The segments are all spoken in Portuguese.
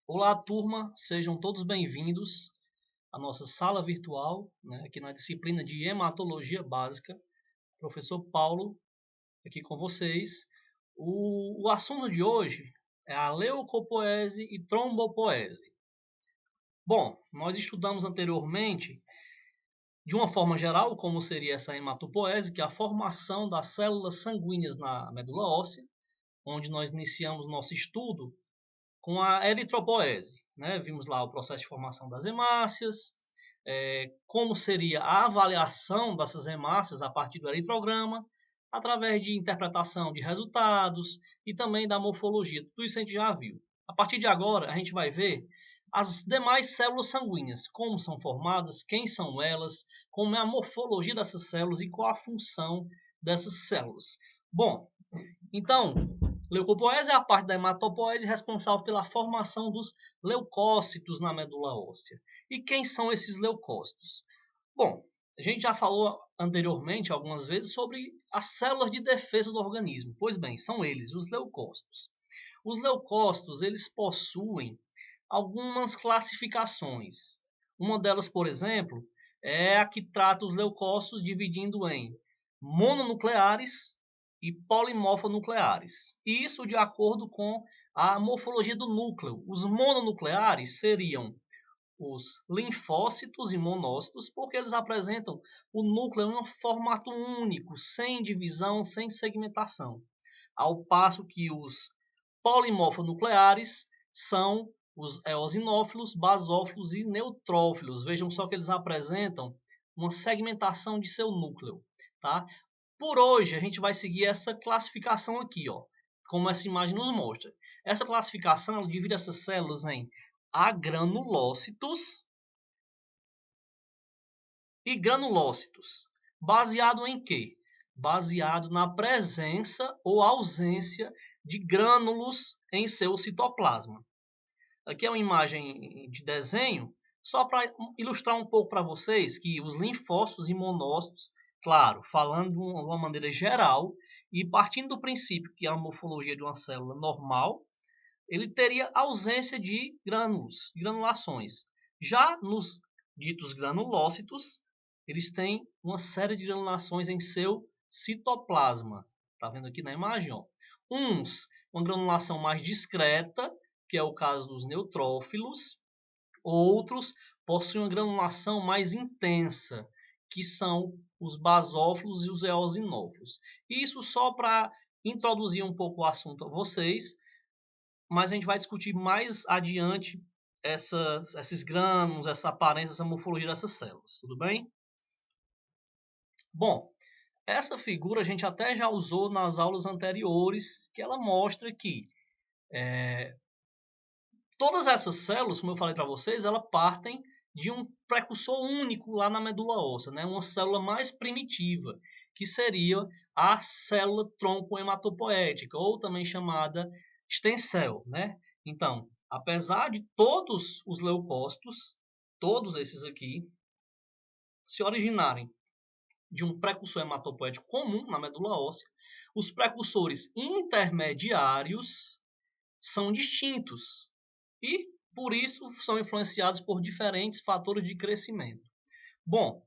Olá, turma, sejam todos bem-vindos à nossa sala virtual, aqui na disciplina de Hematologia Básica. Professor Paulo, aqui com vocês. O assunto de hoje é a leucopoese e trombopoese. Bom, nós estudamos anteriormente, de uma forma geral, como seria essa hematopoese, que é a formação das células sanguíneas na medula óssea, onde nós iniciamos nosso estudo com a eritropoese. Vimos lá o processo de formação das hemácias, como seria a avaliação dessas hemácias a partir do eritrograma, através de interpretação de resultados e também da morfologia. Tudo isso a gente já viu. A partir de agora, a gente vai ver as demais células sanguíneas, como são formadas, quem são elas, como é a morfologia dessas células e qual a função dessas células. Bom, então, leucopoese é a parte da hematopoese responsável pela formação dos leucócitos na medula óssea. E quem são esses leucócitos? Bom, a gente já falou anteriormente algumas vezes sobre as células de defesa do organismo. Pois bem, são eles, os leucócitos. Os leucócitos, eles possuem algumas classificações. Uma delas, por exemplo, é a que trata os leucócitos dividindo em mononucleares e polimorfonucleares. Isso de acordo com a morfologia do núcleo. Os mononucleares seriam os linfócitos e monócitos, porque eles apresentam o núcleo em um formato único, sem divisão, sem segmentação. Ao passo que os polimorfonucleares são os eosinófilos, basófilos e neutrófilos. Vejam só que eles apresentam uma segmentação de seu núcleo, tá? Por hoje, a gente vai seguir essa classificação aqui, ó, como essa imagem nos mostra. Essa classificação divide essas células em agranulócitos e granulócitos. Baseado em quê? Baseado na presença ou ausência de grânulos em seu citoplasma. Aqui é uma imagem de desenho, só para ilustrar um pouco para vocês que os linfócitos e monócitos, claro, falando de uma maneira geral, e partindo do princípio que é a morfologia de uma célula normal, ele teria ausência de grânulos, granulações. Já nos ditos granulócitos, eles têm uma série de granulações em seu citoplasma. Está vendo aqui na imagem? Ó. Uns, uma granulação mais discreta, que é o caso dos neutrófilos. Outros possuem uma granulação mais intensa, que são os basófilos e os eosinófilos. Isso só para introduzir um pouco o assunto a vocês, mas a gente vai discutir mais adiante esses grânulos, essa aparência, essa morfologia dessas células. Tudo bem? Bom, essa figura a gente até já usou nas aulas anteriores, que ela mostra que todas essas células, como eu falei para vocês, elas partem de um precursor único lá na medula óssea, uma célula mais primitiva, que seria a célula tronco hematopoética, ou também chamada stem cell. Então, apesar de todos os leucócitos, todos esses aqui, se originarem de um precursor hematopoético comum na medula óssea, os precursores intermediários são distintos e, por isso, são influenciados por diferentes fatores de crescimento. Bom,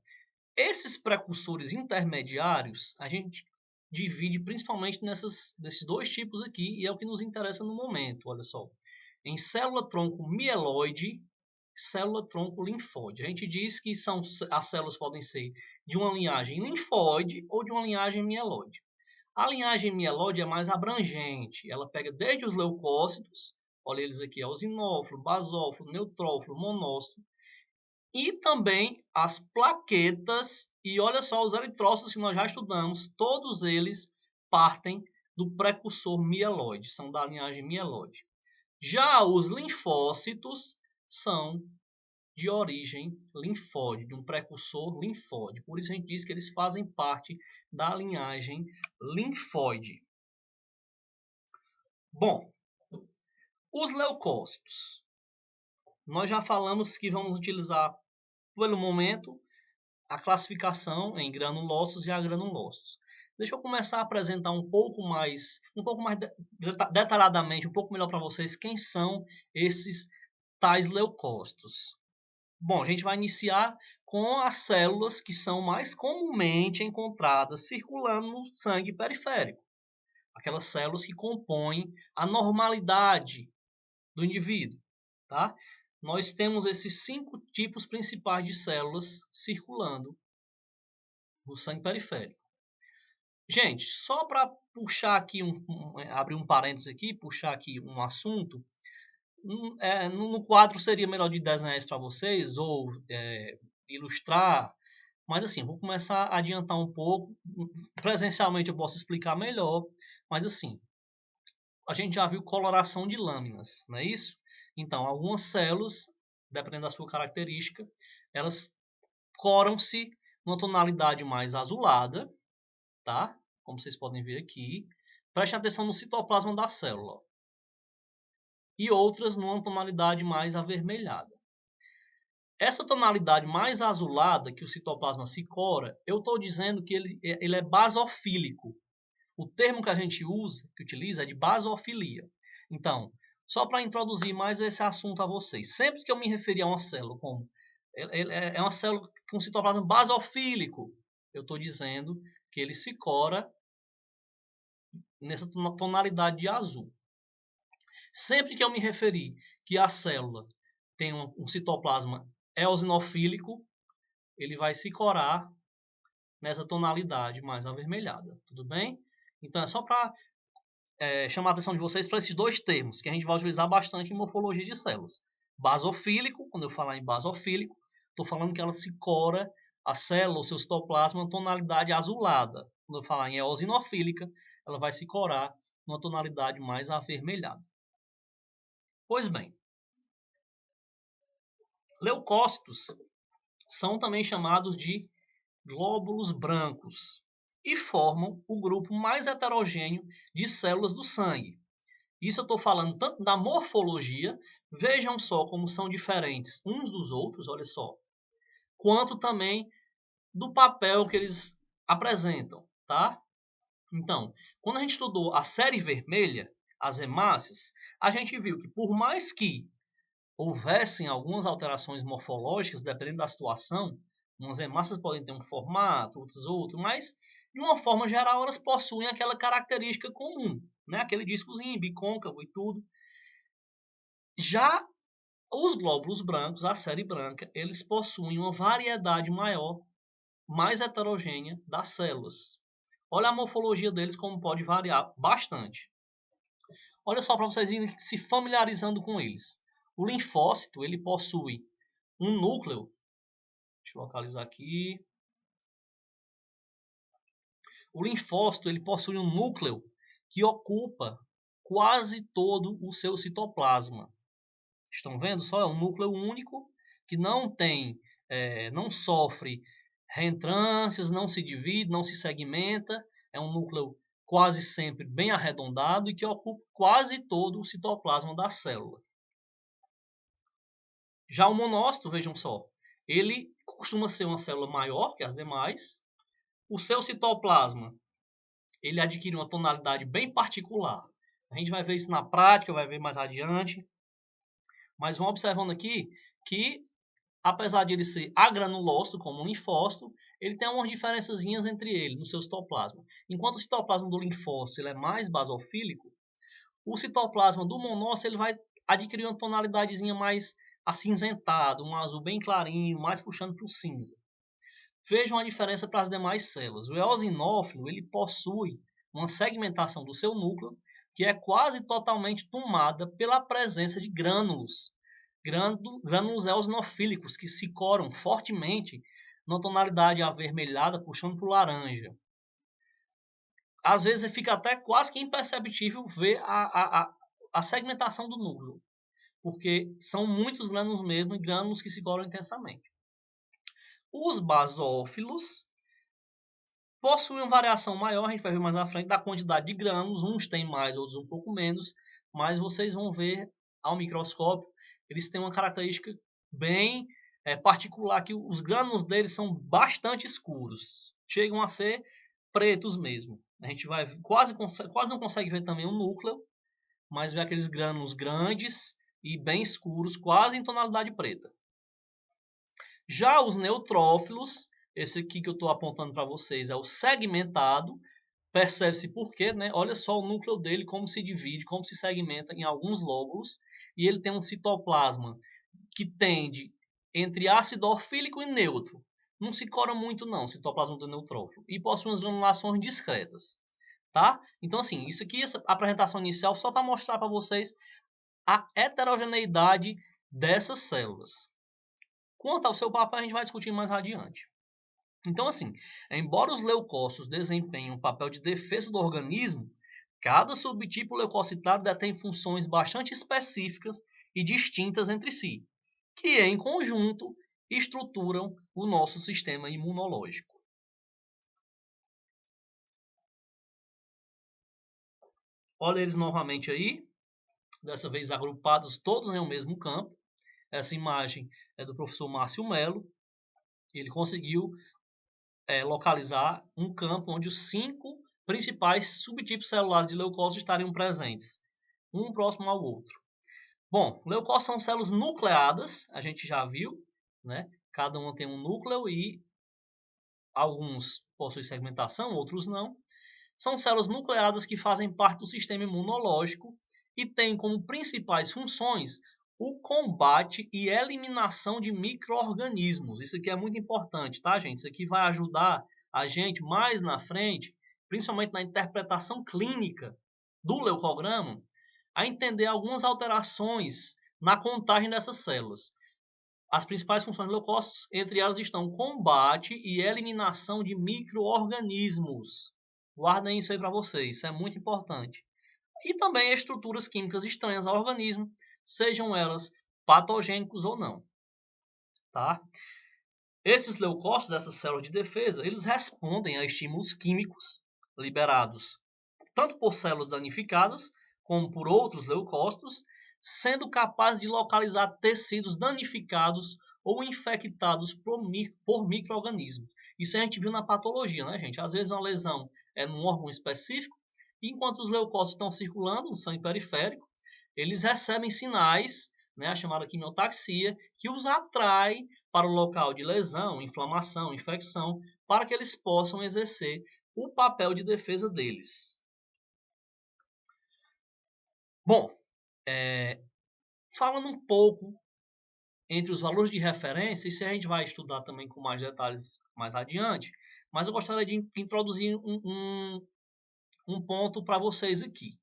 esses precursores intermediários a gente divide principalmente desses dois tipos aqui, e é o que nos interessa no momento, olha só. Em célula-tronco mieloide, célula-tronco linfóide. A gente diz que as células podem ser de uma linhagem linfóide ou de uma linhagem mieloide. A linhagem mieloide é mais abrangente, ela pega desde os leucócitos, olha eles aqui, eosinófilo, basófilo, neutrófilo, monócito, e também as plaquetas, e olha só os eritrócitos que nós já estudamos, todos eles partem do precursor mieloide, são da linhagem mieloide. Já os linfócitos são de origem linfóide, de um precursor linfóide. Por isso a gente diz que eles fazem parte da linhagem linfóide. Bom, os leucócitos. Nós já falamos que vamos utilizar, pelo momento, a classificação em granulócitos e agranulócitos. Deixa eu começar a apresentar um pouco mais detalhadamente, um pouco melhor para vocês, quem são esses tais leucócitos? Bom, a gente vai iniciar com as células que são mais comumente encontradas circulando no sangue periférico. Aquelas células que compõem a normalidade do indivíduo, tá? Nós temos esses 5 tipos principais de células circulando no sangue periférico. Gente, só para puxar aqui, abrir um parênteses aqui, puxar aqui um assunto, no quadro seria melhor de desenhar isso para vocês, ou ilustrar, mas assim, vou começar a adiantar um pouco, presencialmente eu posso explicar melhor, mas assim, a gente já viu coloração de lâminas, não é isso? Então, algumas células, dependendo da sua característica, elas coram-se numa tonalidade mais azulada, tá? Como vocês podem ver aqui. Preste atenção no citoplasma da célula. Ó. E outras numa tonalidade mais avermelhada. Essa tonalidade mais azulada que o citoplasma se cora, eu estou dizendo que ele é basofílico. O termo que a gente utiliza é de basofilia. Então, só para introduzir mais esse assunto a vocês, sempre que eu me referir a uma célula como é uma célula com citoplasma basofílico, eu estou dizendo que ele se cora nessa tonalidade de azul. Sempre que eu me referir que a célula tem um citoplasma eosinofílico, ele vai se corar nessa tonalidade mais avermelhada, tudo bem? Então é só para chamar a atenção de vocês para esses dois termos, que a gente vai utilizar bastante em morfologia de células. Basofílico, quando eu falar em basofílico, estou falando que ela se cora, a célula, o seu citoplasma, em tonalidade azulada. Quando eu falar em eosinofílica, ela vai se corar numa tonalidade mais avermelhada. Pois bem, leucócitos são também chamados de glóbulos brancos e formam o grupo mais heterogêneo de células do sangue. Isso eu estou falando tanto da morfologia, vejam só como são diferentes uns dos outros, olha só, quanto também do papel que eles apresentam, tá? Então, quando a gente estudou a série vermelha, as hemácias, a gente viu que por mais que houvessem algumas alterações morfológicas, dependendo da situação, umas hemácias podem ter um formato, outras outro, mas de uma forma geral elas possuem aquela característica comum, né? Aquele discozinho bicôncavo e tudo. Já os glóbulos brancos, a série branca, eles possuem uma variedade maior, mais heterogênea das células. Olha a morfologia deles como pode variar bastante. Olha só para vocês irem se familiarizando com eles. O linfócito, ele possui um núcleo. Deixa eu localizar aqui. O linfócito, ele possui um núcleo que ocupa quase todo o seu citoplasma. Estão vendo só? É um núcleo único que não tem, não sofre reentrâncias, não se divide, não se segmenta. É um núcleo quase sempre bem arredondado e que ocupa quase todo o citoplasma da célula. Já o monócito, vejam só, ele costuma ser uma célula maior que as demais. O seu citoplasma, ele adquire uma tonalidade bem particular. A gente vai ver isso na prática, vai ver mais adiante. Mas vão observando aqui que, apesar de ele ser agranulócito, como um linfócito, ele tem umas diferençazinhas entre ele, no seu citoplasma. Enquanto o citoplasma do linfócito ele é mais basofílico, o citoplasma do monócito ele vai adquirir uma tonalidadezinha mais acinzentada, um azul bem clarinho, mais puxando para o cinza. Vejam a diferença para as demais células. O eosinófilo ele possui uma segmentação do seu núcleo que é quase totalmente tomada pela presença de grânulos. Grânulos eosinofílicos que se coram fortemente na tonalidade avermelhada, puxando para o laranja. Às vezes fica até quase que imperceptível ver a segmentação do núcleo, porque são muitos grânulos mesmo e grânulos que se coram intensamente. Os basófilos possuem uma variação maior, a gente vai ver mais à frente, da quantidade de grânulos, uns têm mais, outros um pouco menos, mas vocês vão ver ao microscópio, eles têm uma característica bem particular, que os grânulos deles são bastante escuros, chegam a ser pretos mesmo. A gente vai quase não consegue ver também o núcleo, mas vê aqueles grânulos grandes, e bem escuros, quase em tonalidade preta. Já os neutrófilos, esse aqui que eu estou apontando para vocês é o segmentado, percebe-se por quê, né? Olha só o núcleo dele, como se divide, como se segmenta em alguns lóbulos, e ele tem um citoplasma que tende entre ácido orfílico e neutro. Não se cora muito não, o citoplasma do neutrófilo, e possui umas granulações discretas, tá? Então assim, isso aqui, essa apresentação inicial só para mostrar para vocês a heterogeneidade dessas células. Quanto ao seu papel, a gente vai discutir mais adiante. Então, assim, embora os leucócitos desempenhem um papel de defesa do organismo, cada subtipo leucocitado detém funções bastante específicas e distintas entre si, que em conjunto estruturam o nosso sistema imunológico. Olha eles novamente aí, dessa vez agrupados todos em um mesmo campo. Essa imagem é do professor Márcio Mello. Ele conseguiu localizar um campo onde os 5 principais subtipos celulares de leucócitos estariam presentes, um próximo ao outro. Bom, leucócitos são células nucleadas, a gente já viu, né? Cada uma tem um núcleo e alguns possuem segmentação, outros não. São células nucleadas que fazem parte do sistema imunológico e têm como principais funções o combate e eliminação de micro-organismos. Isso aqui é muito importante, tá, gente? Isso aqui vai ajudar a gente mais na frente, principalmente na interpretação clínica do leucograma, a entender algumas alterações na contagem dessas células. As principais funções do leucócitos, entre elas estão combate e eliminação de micro-organismos. Guardem isso aí para vocês, isso é muito importante. E também estruturas químicas estranhas ao organismo, sejam elas patogênicos ou não. Tá? Esses leucócitos, essas células de defesa, eles respondem a estímulos químicos liberados tanto por células danificadas, como por outros leucócitos, sendo capazes de localizar tecidos danificados ou infectados por micro-organismos. Isso a gente viu na patologia, né, gente? Às vezes uma lesão é num órgão específico, e enquanto os leucócitos estão circulando no sangue periférico, eles recebem sinais, né, a chamada quimiotaxia, que os atrai para o local de lesão, inflamação, infecção, para que eles possam exercer o papel de defesa deles. Bom, falando um pouco entre os valores de referência, isso a gente vai estudar também com mais detalhes mais adiante, mas eu gostaria de introduzir um ponto para vocês aqui.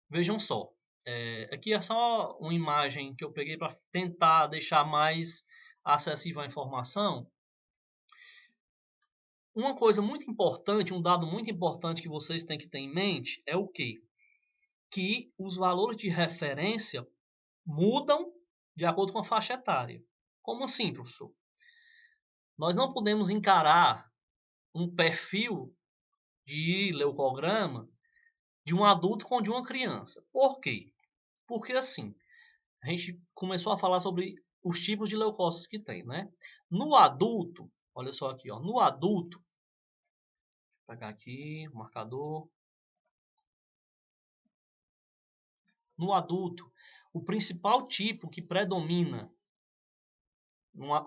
Vejam só, aqui é só uma imagem que eu peguei para tentar deixar mais acessível a informação. Uma coisa muito importante, um dado muito importante que vocês têm que ter em mente é o quê? Que os valores de referência mudam de acordo com a faixa etária. Como assim, professor? Nós não podemos encarar um perfil de leucograma de um adulto com de uma criança. Por quê? Porque assim, a gente começou a falar sobre os tipos de leucócitos que tem, né? No adulto, olha só aqui, ó, no adulto, vou pegar aqui o marcador. No adulto, o principal tipo que predomina,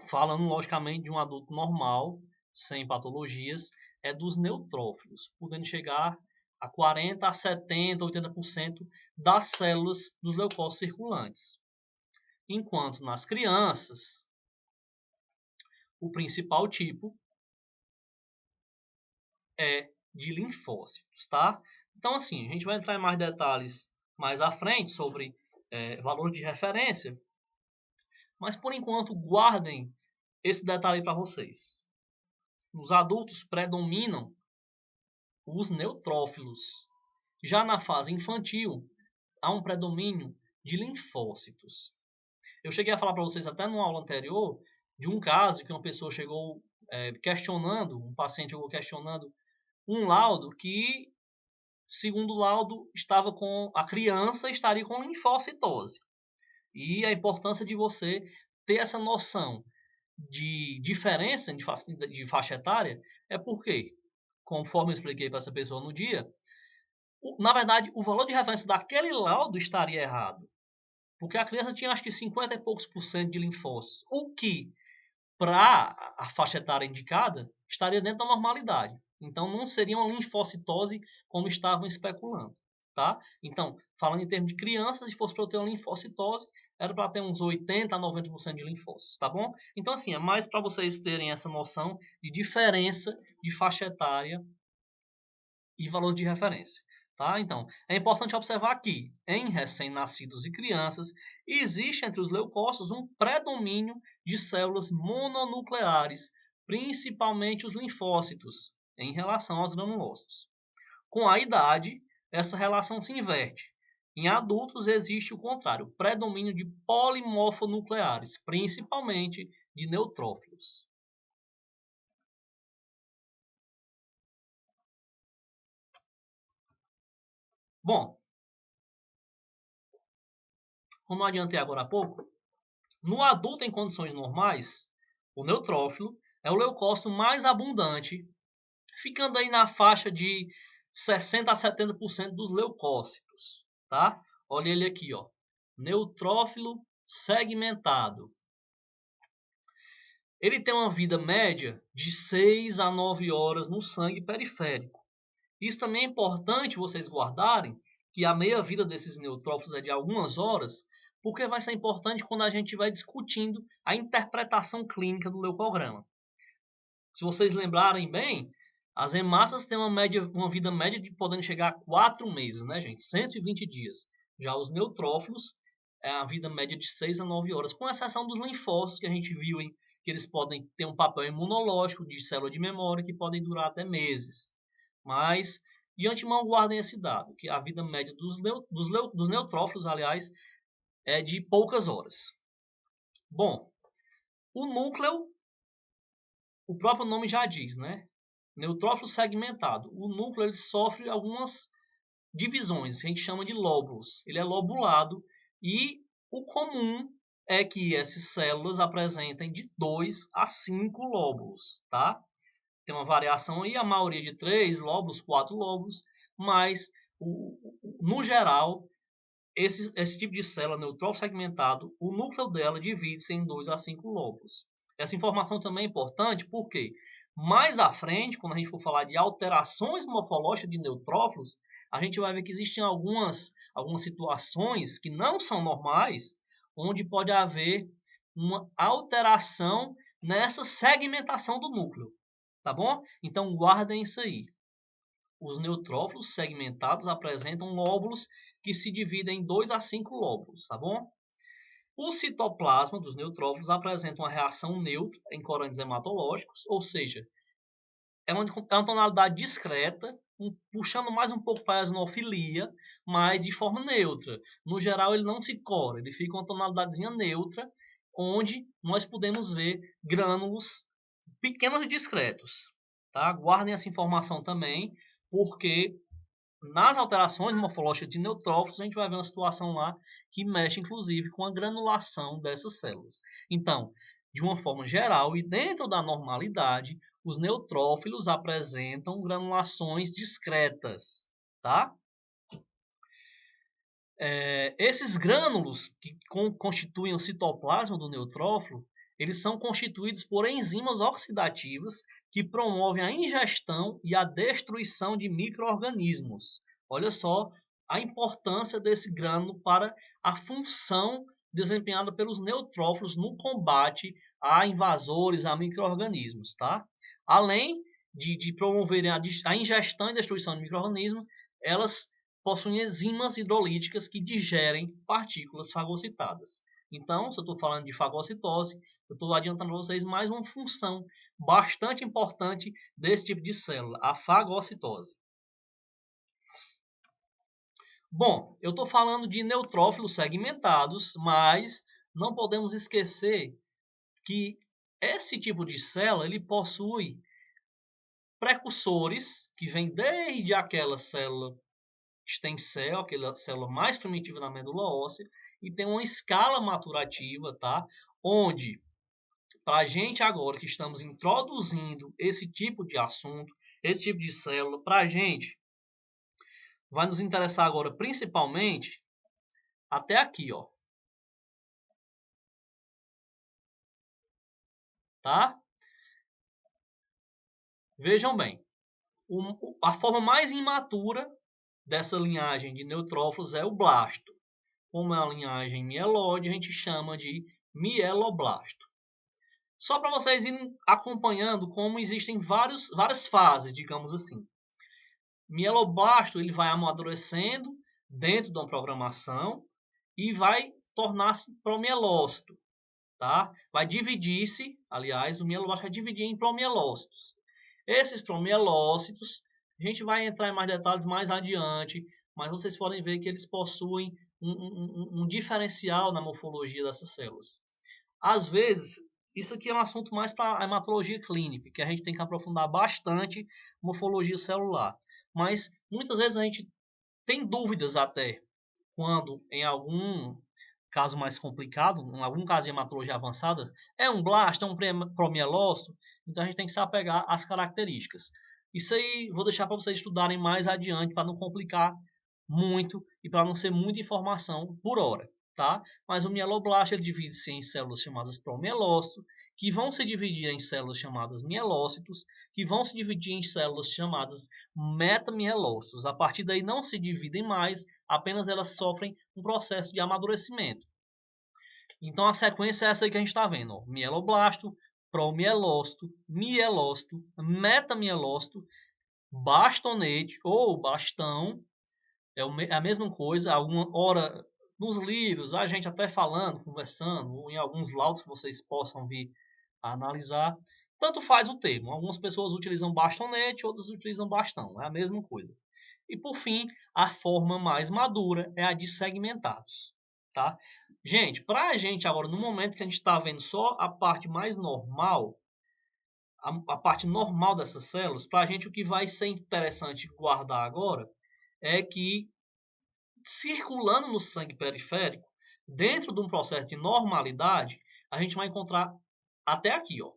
falando logicamente de um adulto normal, sem patologias, é dos neutrófilos, podendo chegar a 40, a 70, 80% das células dos leucócitos circulantes. Enquanto nas crianças, o principal tipo é de linfócitos, tá? Então, assim, a gente vai entrar em mais detalhes mais à frente sobre valor de referência, mas por enquanto guardem esse detalhe para vocês. Nos adultos predominam os neutrófilos. Já na fase infantil, há um predomínio de linfócitos. Eu cheguei a falar para vocês até numa aula anterior de um caso que uma pessoa chegou questionando, um paciente chegou questionando um laudo que, segundo o laudo, estava com a criança estaria com linfocitose. E a importância de você ter essa noção de diferença de faixa etária é porque, conforme eu expliquei para essa pessoa no dia, na verdade, o valor de referência daquele laudo estaria errado. Porque a criança tinha acho que 50 e poucos por cento de linfócitos, o que para a faixa etária indicada estaria dentro da normalidade. Então não seria uma linfocitose como estavam especulando, tá? Então, falando em termos de crianças, se fosse para eu ter uma linfocitose, era para ter uns 80 a 90% de linfócitos, tá bom? Então assim, é mais para vocês terem essa noção de diferença de faixa etária e valor de referência. Tá? Então, é importante observar que, em recém-nascidos e crianças, existe entre os leucócitos um predomínio de células mononucleares, principalmente os linfócitos, em relação aos granulócitos. Com a idade, essa relação se inverte. Em adultos, existe o contrário, o predomínio de polimorfonucleares, principalmente de neutrófilos. Bom, como eu adiantei agora há pouco, no adulto em condições normais, o neutrófilo é o leucócito mais abundante, ficando aí na faixa de 60 a 70% dos leucócitos, tá? Olha ele aqui, ó. Neutrófilo segmentado. Ele tem uma vida média de 6 a 9 horas no sangue periférico. Isso também é importante vocês guardarem, que a meia-vida desses neutrófilos é de algumas horas, porque vai ser importante quando a gente estiver discutindo a interpretação clínica do leucograma. Se vocês lembrarem bem, as hemácias têm uma vida média de podendo chegar a 4 meses, né, gente? 120 dias. Já os neutrófilos, é a vida média de 6 a 9 horas, com exceção dos linfócitos, que a gente viu, que eles podem ter um papel imunológico de célula de memória, que podem durar até meses. Mas, de antemão, guardem esse dado, que a vida média dos neutrófilos, aliás, é de poucas horas. Bom, o núcleo, o próprio nome já diz, né? Neutrófilo segmentado. O núcleo ele sofre algumas divisões, que a gente chama de lóbulos. Ele é lobulado e o comum é que essas células apresentem de 2 a 5 lóbulos, tá? Tem uma variação aí, a maioria de 3 lóbulos, 4 lóbulos, mas no geral, esse tipo de célula neutrófilo segmentado, o núcleo dela divide-se em 2 a 5 lóbulos. Essa informação também é importante porque mais à frente, quando a gente for falar de alterações morfológicas de neutrófilos, a gente vai ver que existem algumas situações que não são normais, onde pode haver uma alteração nessa segmentação do núcleo. Tá bom? Então guardem isso aí. Os neutrófilos segmentados apresentam lóbulos que se dividem em 2 a 5 lóbulos, tá bom? O citoplasma dos neutrófilos apresenta uma reação neutra em corantes hematológicos, ou seja, é uma tonalidade discreta, puxando mais um pouco para a eosinofilia, mas de forma neutra. No geral, ele não se cora, ele fica uma tonalidadezinha neutra, onde nós podemos ver grânulos pequenos e discretos. Tá? Guardem essa informação também, porque nas alterações morfológicas de neutrófilos, a gente vai ver uma situação lá que mexe, inclusive, com a granulação dessas células. Então, de uma forma geral e dentro da normalidade, os neutrófilos apresentam granulações discretas, tá? Esses grânulos que constituem o citoplasma do neutrófilo, eles são constituídos por enzimas oxidativas que promovem a ingestão e a destruição de micro-organismos. Olha só a importância desse grânulo para a função desempenhada pelos neutrófilos no combate a invasores, a micro-organismos, tá? Além de promoverem a ingestão e destruição de micro-organismos, elas possuem enzimas hidrolíticas que digerem partículas fagocitadas. Então, se eu estou falando de fagocitose, eu estou adiantando para vocês mais uma função bastante importante desse tipo de célula, a fagocitose. Bom, eu estou falando de neutrófilos segmentados, mas não podemos esquecer que esse tipo de célula ele possui precursores que vêm desde aquela célula stem cell, aquela célula mais primitiva da medula óssea, e tem uma escala maturativa, tá? Onde, para a gente agora que estamos introduzindo esse tipo de assunto, esse tipo de célula, para a gente, vai nos interessar agora principalmente até aqui, ó. tá? Vejam bem, a forma mais imatura dessa linhagem de neutrófilos é o blasto. Como é uma linhagem mieloide, a gente chama de mieloblasto. Só para vocês irem acompanhando como existem várias fases, digamos assim. Mieloblasto ele vai amadurecendo dentro de uma programação e vai tornar-se promielócito, tá? Vai dividir-se, aliás, o mieloblasto vai dividir em promielócitos. Esses promielócitos, a gente vai entrar em mais detalhes mais adiante, mas vocês podem ver que eles possuem um diferencial na morfologia dessas células. Às vezes, isso aqui é um assunto mais para a hematologia clínica, que a gente tem que aprofundar bastante morfologia celular. Mas muitas vezes a gente tem dúvidas até quando em algum caso mais complicado, em algum caso de hematologia avançada, é um blasto, é um promielócito, então a gente tem que se apegar às características. Isso aí vou deixar para vocês estudarem mais adiante para não complicar muito e para não ser muita informação por hora, tá? Mas o mieloblasto ele divide-se em células chamadas promielócitos, que vão se dividir em células chamadas mielócitos, que vão se dividir em células chamadas metamielócitos. A partir daí não se dividem mais, apenas elas sofrem um processo de amadurecimento. Então a sequência é essa aí que a gente está vendo, ó. Mieloblasto, promielócito, mielócito, metamielócito, bastonete ou bastão, é a mesma coisa, alguma hora nos livros, a gente até falando, conversando, ou em alguns laudos que vocês possam vir a analisar, tanto faz o termo. Algumas pessoas utilizam bastonete, outras utilizam bastão, é a mesma coisa. E por fim, a forma mais madura é a de segmentados, tá? Gente, para a gente agora, no momento que a gente está vendo só a parte mais normal, a parte normal dessas células, para a gente o que vai ser interessante guardar agora é que circulando no sangue periférico, dentro de um processo de normalidade, a gente vai encontrar até aqui, ó.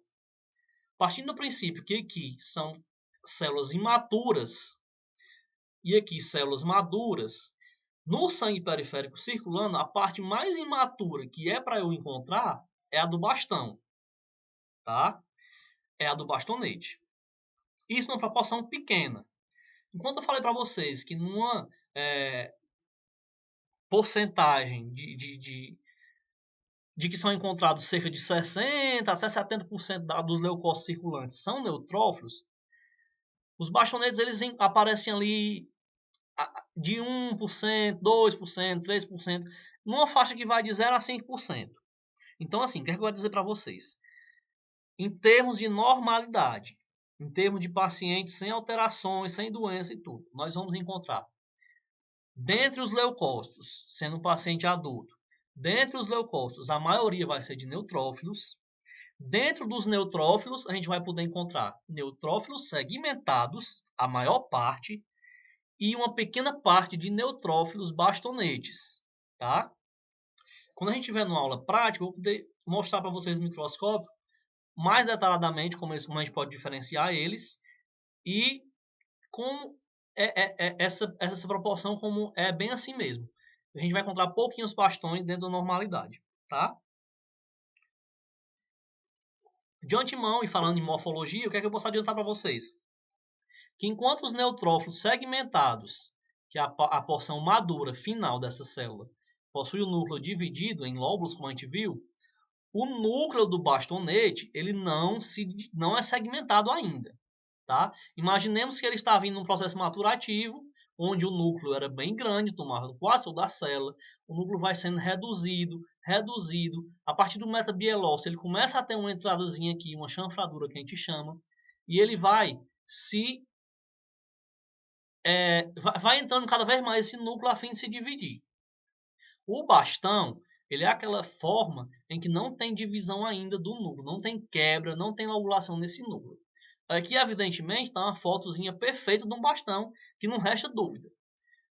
Partindo do princípio que aqui são células imaturas e aqui células maduras, no sangue periférico circulando, a parte mais imatura que é para eu encontrar é a do bastão, tá? É a do bastonete. Isso numa proporção pequena. Enquanto eu falei para vocês que numa porcentagem de que são encontrados cerca de 60% a 70% dos leucócitos circulantes são neutrófilos, os bastonetes eles aparecem ali de 1%, 2%, 3%, numa faixa que vai de 0 a 5%. Então, assim, o que é que eu vou dizer para vocês? Em termos de normalidade, em termos de pacientes sem alterações, sem doença e tudo, nós vamos encontrar, dentre os leucócitos, sendo um paciente adulto, dentre os leucócitos, a maioria vai ser de neutrófilos. Dentro dos neutrófilos, a gente vai poder encontrar neutrófilos segmentados, a maior parte, e uma pequena parte de neutrófilos bastonetes, tá? Quando a gente tiver numa aula prática, eu vou poder mostrar para vocês no microscópio mais detalhadamente como a gente pode diferenciar eles e como essa proporção como é bem assim mesmo. A gente vai encontrar pouquinhos bastões dentro da normalidade, tá? De antemão, e falando em morfologia, o que é que eu posso adiantar para vocês? Que enquanto os neutrófilos segmentados, que é a porção madura final dessa célula, possui o núcleo dividido em lóbulos, como a gente viu, o núcleo do bastonete ele não é segmentado ainda. Tá? Imaginemos que ele está vindo num processo maturativo, onde o núcleo era bem grande, tomava quase toda a célula, o núcleo vai sendo reduzido, a partir do metabielócito ele começa a ter uma entradazinha aqui, uma chanfradura que a gente chama, e ele vai vai entrando cada vez mais esse núcleo a fim de se dividir. O bastão, ele é aquela forma em que não tem divisão ainda do núcleo, não tem quebra, não tem lobulação nesse núcleo. Aqui, evidentemente, está uma fotozinha perfeita de um bastão, que não resta dúvida.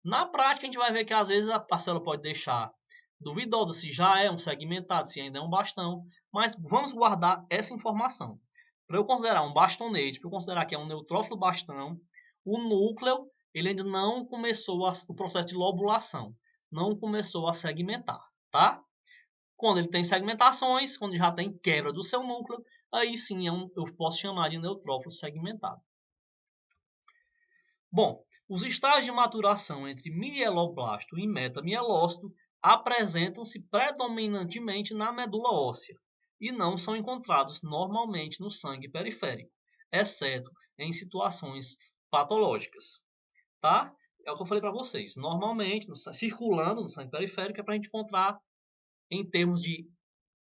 Na prática, a gente vai ver que às vezes a parcela pode deixar duvidosa se já é um segmentado, se ainda é um bastão, mas vamos guardar essa informação. Para eu considerar um bastonete, para eu considerar que é um neutrófilo bastão, o núcleo ele ainda não começou o processo de lobulação, não começou a segmentar, tá? Quando ele tem segmentações, quando já tem quebra do seu núcleo, aí sim eu posso chamar de neutrófilo segmentado. Bom, os estágios de maturação entre mieloblasto e metamielócito apresentam-se predominantemente na medula óssea e não são encontrados normalmente no sangue periférico, exceto em situações patológicas. Tá? É o que eu falei para vocês. Normalmente, circulando no sangue periférico, é para a gente encontrar em termos de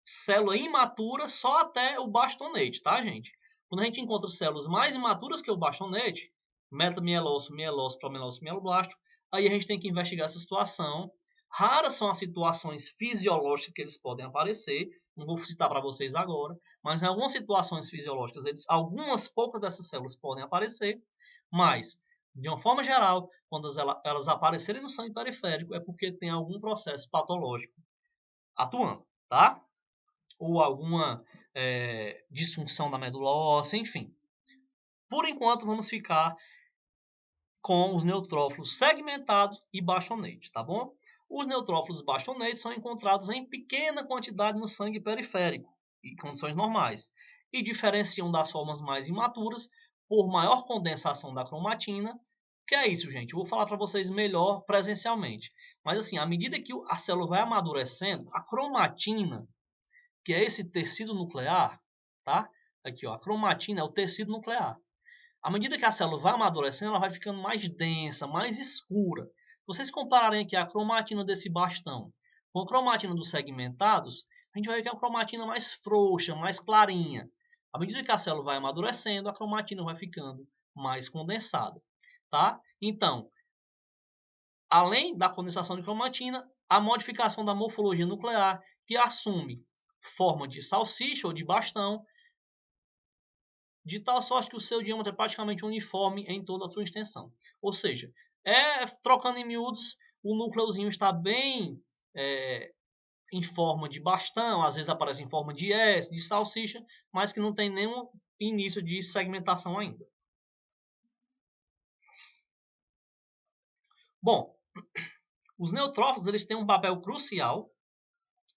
célula imatura só até o bastonete, tá, gente? Quando a gente encontra células mais imaturas que o bastonete, metamielócito, mielócito, promielócito, mieloblasto, aí a gente tem que investigar essa situação. Raras são as situações fisiológicas que eles podem aparecer, não vou citar para vocês agora, mas em algumas situações fisiológicas, algumas poucas dessas células podem aparecer, mas, de uma forma geral, quando elas aparecerem no sangue periférico, é porque tem algum processo patológico atuando, tá? Ou alguma disfunção da medula óssea, enfim. Por enquanto, vamos ficar com os neutrófilos segmentados e bastonete, tá bom? Os neutrófilos bastonete são encontrados em pequena quantidade no sangue periférico, em condições normais, e diferenciam das formas mais imaturas por maior condensação da cromatina. Que é isso, gente? Eu vou falar para vocês melhor presencialmente. Mas assim, à medida que a célula vai amadurecendo, a cromatina, que é esse tecido nuclear, tá? Aqui, ó, a cromatina é o tecido nuclear. À medida que a célula vai amadurecendo, ela vai ficando mais densa, mais escura. Se vocês compararem aqui a cromatina desse bastão com a cromatina dos segmentados, a gente vai ver que é uma cromatina mais frouxa, mais clarinha. À medida que a célula vai amadurecendo, a cromatina vai ficando mais condensada, tá? Então, além da condensação de cromatina, a modificação da morfologia nuclear, que assume forma de salsicha ou de bastão, de tal sorte que o seu diâmetro é praticamente uniforme em toda a sua extensão. Ou seja, trocando em miúdos, o núcleozinho está bem em forma de bastão, às vezes aparece em forma de S, de salsicha, mas que não tem nenhum início de segmentação ainda. Bom, os neutrófilos eles têm um papel crucial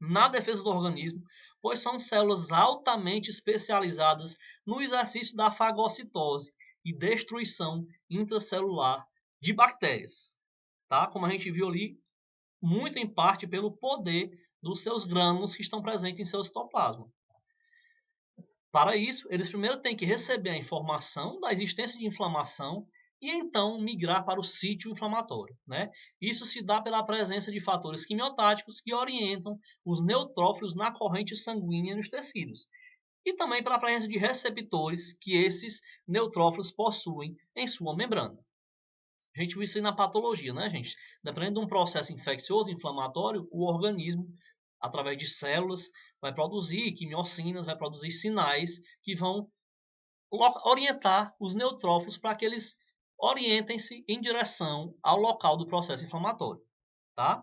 na defesa do organismo, pois são células altamente especializadas no exercício da fagocitose e destruição intracelular de bactérias, tá? Como a gente viu ali, muito em parte pelo poder dos seus grânulos que estão presentes em seu citoplasma. Para isso, eles primeiro têm que receber a informação da existência de inflamação e então migrar para o sítio inflamatório, né? Isso se dá pela presença de fatores quimiotáticos que orientam os neutrófilos na corrente sanguínea nos tecidos e também pela presença de receptores que esses neutrófilos possuem em sua membrana. A gente viu isso aí na patologia, né, gente? Dependendo de um processo infeccioso, inflamatório, o organismo, através de células, vai produzir quimiocinas, vai produzir sinais que vão orientar os neutrófilos para que eles orientem-se em direção ao local do processo inflamatório, tá?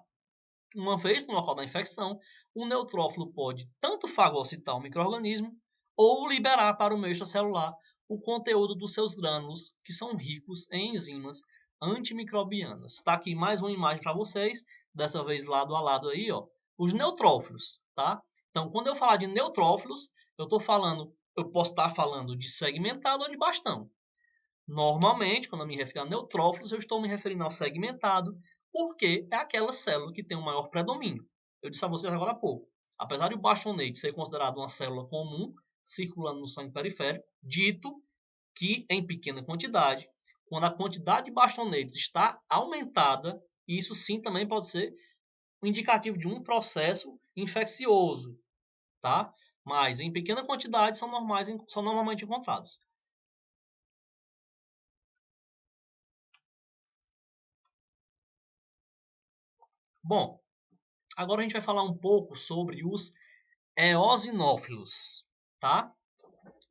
Uma vez no local da infecção, o neutrófilo pode tanto fagocitar o micro-organismo ou liberar para o meio extracelular o conteúdo dos seus grânulos, que são ricos em enzimas antimicrobianas. Está aqui mais uma imagem para vocês, dessa vez lado a lado aí, ó, os neutrófilos, tá? Então, quando eu falar de neutrófilos, eu posso estar falando de segmentado ou de bastão. Normalmente, quando eu me refiro a neutrófilos, eu estou me referindo ao segmentado, porque é aquela célula que tem o maior predomínio. Eu disse a vocês agora há pouco. Apesar de o bastonete ser considerado uma célula comum, circulando no sangue periférico, dito que em pequena quantidade, quando a quantidade de bastonetes está aumentada, isso sim também pode ser um indicativo de um processo infeccioso, tá? Mas em pequena quantidade são normalmente encontrados. Bom, agora a gente vai falar um pouco sobre os eosinófilos, tá?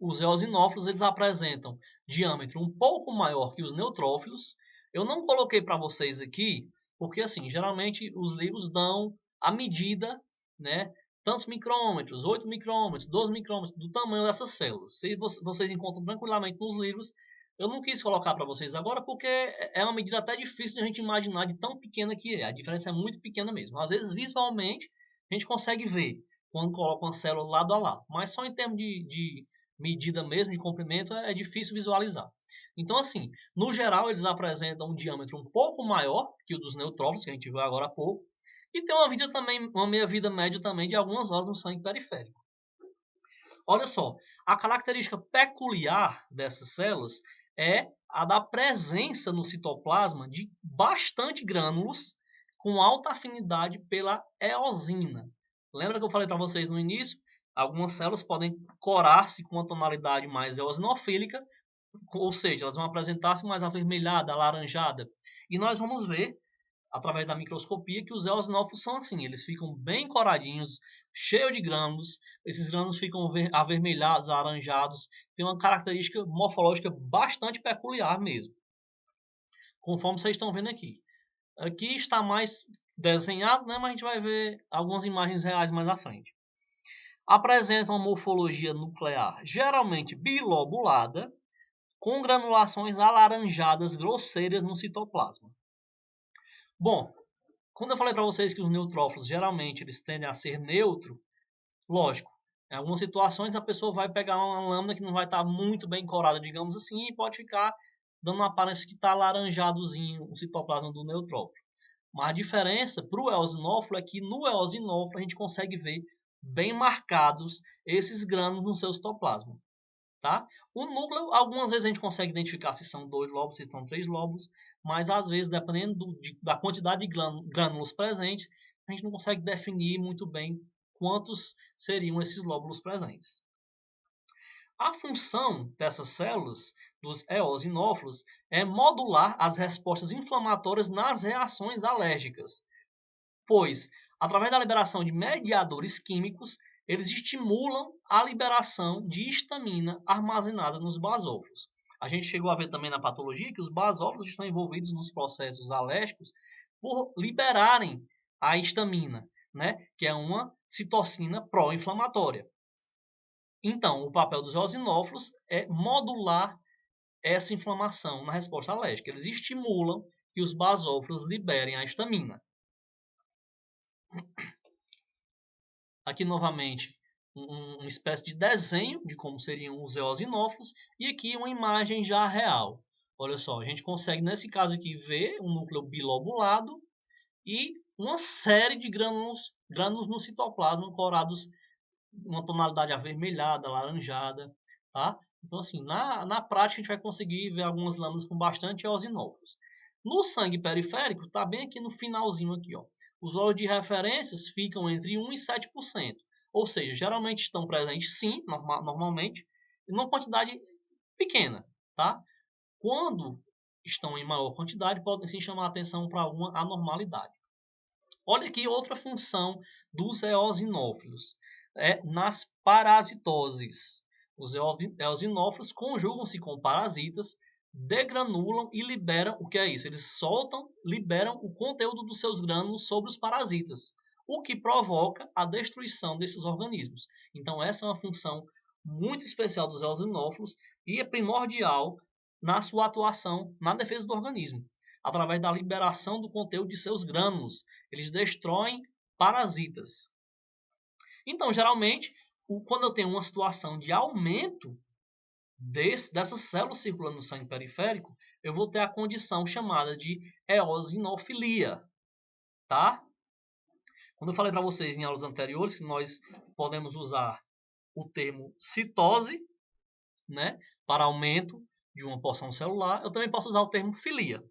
Os eosinófilos eles apresentam diâmetro um pouco maior que os neutrófilos. Eu não coloquei para vocês aqui, porque assim, geralmente os livros dão a medida, né? Tantos micrômetros, 8 micrômetros, 12 micrômetros, do tamanho dessas células. Se vocês encontram tranquilamente nos livros, eu não quis colocar para vocês agora porque é uma medida até difícil de a gente imaginar de tão pequena que é. A diferença é muito pequena mesmo. Às vezes, visualmente, a gente consegue ver quando coloca uma célula lado a lado. Mas só em termos de medida mesmo de comprimento é difícil visualizar. Então, assim, no geral, eles apresentam um diâmetro um pouco maior que o dos neutrófilos, que a gente viu agora há pouco, e tem uma meia-vida média também de algumas horas no sangue periférico. Olha só, a característica peculiar dessas células é a da presença no citoplasma de bastante grânulos com alta afinidade pela eosina. Lembra que eu falei para vocês no início? Algumas células podem corar-se com uma tonalidade mais eosinofílica, ou seja, elas vão apresentar-se mais avermelhada, alaranjada. E nós vamos ver através da microscopia que os eosinófilos são assim, eles ficam bem coradinhos, cheios de grânulos, esses grânulos ficam avermelhados, alaranjados, tem uma característica morfológica bastante peculiar mesmo, conforme vocês estão vendo aqui. Aqui está mais desenhado, né, mas a gente vai ver algumas imagens reais mais à frente. Apresentam uma morfologia nuclear geralmente bilobulada, com granulações alaranjadas grosseiras no citoplasma. Bom, quando eu falei para vocês que os neutrófilos geralmente eles tendem a ser neutro, lógico, em algumas situações a pessoa vai pegar uma lâmina que não vai estar muito bem corada, digamos assim, e pode ficar dando uma aparência que está alaranjadozinho o citoplasma do neutrófilo. Mas a diferença para o eosinófilo é que no eosinófilo a gente consegue ver bem marcados esses grânulos no seu citoplasma. Tá? O núcleo, algumas vezes a gente consegue identificar se são 2 lóbulos, se são 3 lóbulos, mas às vezes, dependendo da quantidade de grânulos presentes, a gente não consegue definir muito bem quantos seriam esses lóbulos presentes. A função dessas células, dos eosinófilos, é modular as respostas inflamatórias nas reações alérgicas, pois, através da liberação de mediadores químicos, eles estimulam a liberação de histamina armazenada nos basófilos. A gente chegou a ver também na patologia que os basófilos estão envolvidos nos processos alérgicos por liberarem a histamina, né, que é uma citocina pró-inflamatória. Então, o papel dos eosinófilos é modular essa inflamação na resposta alérgica. Eles estimulam que os basófilos liberem a histamina. Aqui novamente uma espécie de desenho de como seriam os eosinófilos e aqui uma imagem já real. Olha só, a gente consegue nesse caso aqui ver um núcleo bilobulado e uma série de grânulos no citoplasma corados uma tonalidade avermelhada, alaranjada, tá? Então assim, na prática a gente vai conseguir ver algumas lâminas com bastante eosinófilos. No sangue periférico, está bem aqui no finalzinho aqui, ó. Os valores de referências ficam entre 1 e 7%. Ou seja, geralmente estão presentes sim, normalmente, em uma quantidade pequena, tá? Quando estão em maior quantidade, podem sim chamar a atenção para alguma anormalidade. Olha aqui outra função dos eosinófilos, nas parasitoses. Os eosinófilos conjugam-se com parasitas, degranulam e liberam, o que é isso? Eles liberam o conteúdo dos seus grânulos sobre os parasitas, o que provoca a destruição desses organismos. Então essa é uma função muito especial dos eosinófilos e é primordial na sua atuação na defesa do organismo. Através da liberação do conteúdo de seus grânulos, eles destroem parasitas. Então, geralmente, quando eu tenho uma situação de aumento dessas células circulando no sangue periférico, eu vou ter a condição chamada de eosinofilia, tá? Quando eu falei para vocês em aulas anteriores que nós podemos usar o termo citose, né, para aumento de uma porção celular, eu também posso usar o termo filia.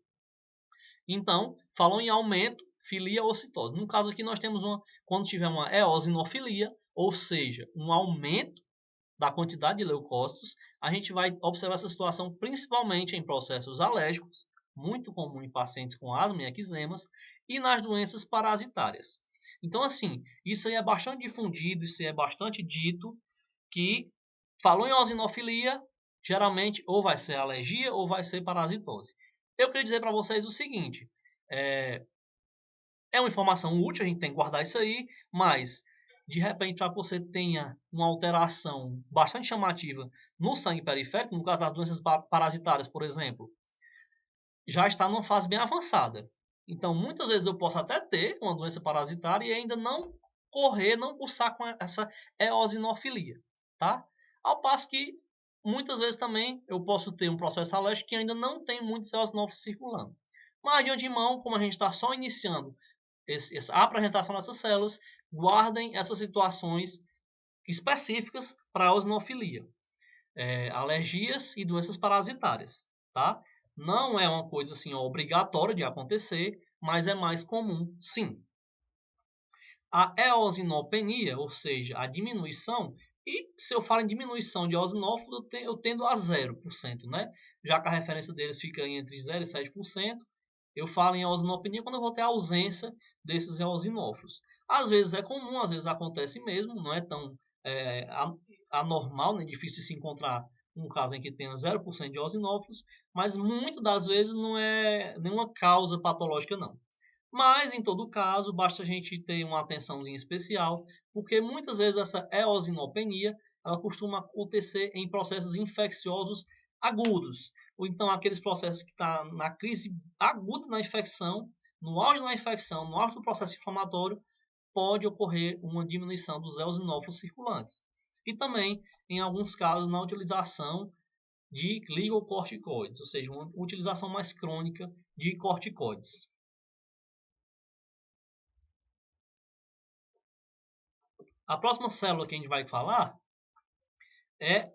Então, falou em aumento, filia ou citose. No caso aqui nós temos quando tiver uma eosinofilia, ou seja, um aumento da quantidade de leucócitos, a gente vai observar essa situação principalmente em processos alérgicos, muito comum em pacientes com asma e eczemas, e nas doenças parasitárias. Então, assim, isso aí é bastante difundido, isso aí é bastante dito, que falou em eosinofilia, geralmente ou vai ser alergia ou vai ser parasitose. Eu queria dizer para vocês o seguinte, é uma informação útil, a gente tem que guardar isso aí, mas de repente para que você tenha uma alteração bastante chamativa no sangue periférico, no caso das doenças parasitárias, por exemplo, já está numa fase bem avançada. Então, muitas vezes eu posso até ter uma doença parasitária e ainda não cursar com essa eosinofilia, tá? Ao passo que muitas vezes também eu posso ter um processo alérgico que ainda não tem muitos eosinófilos circulando. Mas de antemão, como a gente está só iniciando a apresentação dessas células, guardem essas situações específicas para a eosinofilia. Alergias e doenças parasitárias, tá? Não é uma coisa assim obrigatória de acontecer, mas é mais comum, sim. A eosinopenia, ou seja, a diminuição, e se eu falo em diminuição de eosinófilos, eu tendo a 0%, né? Já que a referência deles fica entre 0% e 7%, eu falo em eosinopenia quando eu vou ter a ausência desses eosinófilos. Às vezes é comum, às vezes acontece mesmo, não é tão anormal, né? Difícil de se encontrar um caso em que tenha 0% de eosinófilos, mas muitas das vezes não é nenhuma causa patológica, não. Mas, em todo caso, basta a gente ter uma atençãozinha especial, porque muitas vezes essa eosinopenia ela costuma acontecer em processos infecciosos agudos, ou então aqueles processos que estão na crise aguda na infecção, no auge da infecção, no auge do processo inflamatório, pode ocorrer uma diminuição dos eosinófilos circulantes. E também, em alguns casos, na utilização de glicocorticoides, ou seja, uma utilização mais crônica de corticoides. A próxima célula que a gente vai falar é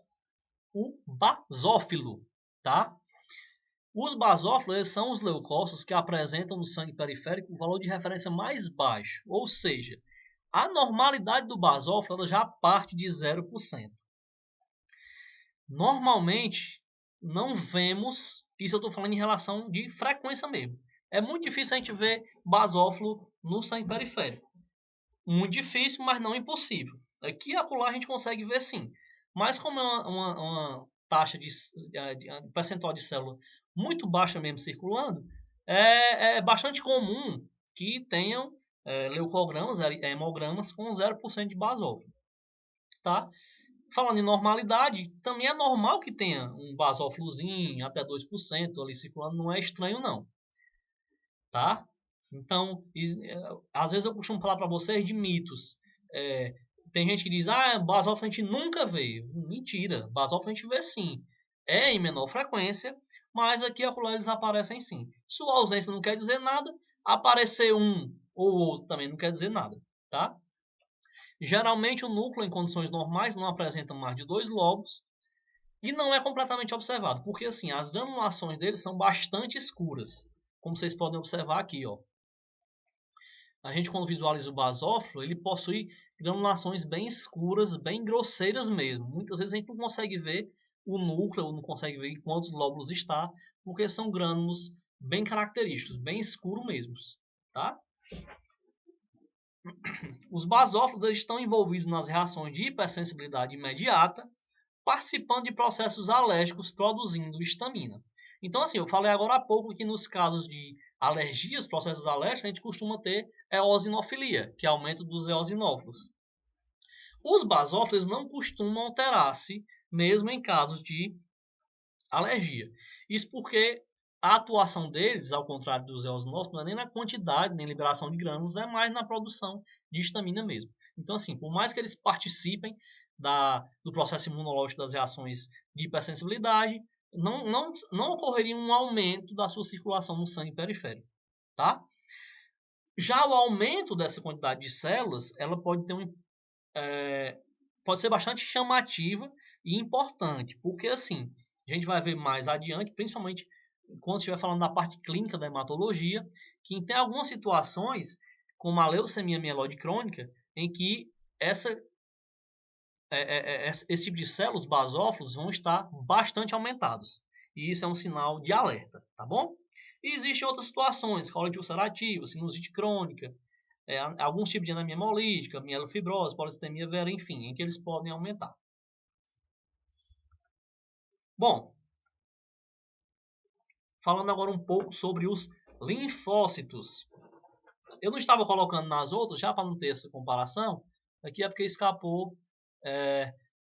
o basófilo, tá? Os basófilos são os leucócitos que apresentam no sangue periférico o valor de referência mais baixo, ou seja, a normalidade do basófilo já parte de 0%. Normalmente, não vemos, isso eu estou falando em relação de frequência mesmo. É muito difícil a gente ver basófilo no sangue periférico. Muito difícil, mas não impossível. Aqui e acolá a gente consegue ver sim. Mas como é uma taxa de percentual de célula muito baixa mesmo circulando, é bastante comum que tenham leucogramas, hemogramas com 0% de basófilo. Tá? Falando em normalidade, também é normal que tenha um basófilozinho até 2% ali circulando, não é estranho não. Tá? Então, às vezes eu costumo falar para vocês de mitos. Tem gente que diz, basófilo a gente nunca vê. Mentira, basófilo a gente vê sim. É em menor frequência, mas aqui e acolá eles aparecem sim. Sua ausência não quer dizer nada, aparecer um ou outro também não quer dizer nada, tá? Geralmente o núcleo em condições normais não apresenta mais de 2 lobos e não é completamente observado, porque assim, as granulações deles são bastante escuras, como vocês podem observar aqui, ó. A gente quando visualiza o basófilo, ele possui granulações bem escuras, bem grosseiras mesmo. Muitas vezes a gente não consegue ver o núcleo, não consegue ver em quantos lóbulos está, porque são grânulos bem característicos, bem escuros mesmo, tá? Os basófilos estão envolvidos nas reações de hipersensibilidade imediata, participando de processos alérgicos produzindo histamina. Então, assim, eu falei agora há pouco que nos casos de alergias, processos alérgicos, a gente costuma ter eosinofilia, que é aumento dos eosinófilos. Os basófilos não costumam alterar-se, mesmo em casos de alergia. Isso porque a atuação deles, ao contrário dos eosinófilos, não é nem na quantidade, nem liberação de grânulos, é mais na produção de histamina mesmo. Então, assim, por mais que eles participem do processo imunológico das reações de hipersensibilidade, não ocorreria um aumento da sua circulação no sangue periférico, tá? Já o aumento dessa quantidade de células, ela pode ter pode ser bastante chamativa e importante, porque assim, a gente vai ver mais adiante, principalmente quando estiver falando da parte clínica da hematologia, que tem algumas situações, como a leucemia mieloide crônica, em que esse tipo de células, basófilos, vão estar bastante aumentados. E isso é um sinal de alerta, tá bom? E existem outras situações, colite ulcerativa, sinusite crônica, alguns tipos de anemia hemolítica, mielofibrose, polistemia vera, enfim, em que eles podem aumentar. Bom, falando agora um pouco sobre os linfócitos. Eu não estava colocando nas outras, já para não ter essa comparação, aqui é porque escapou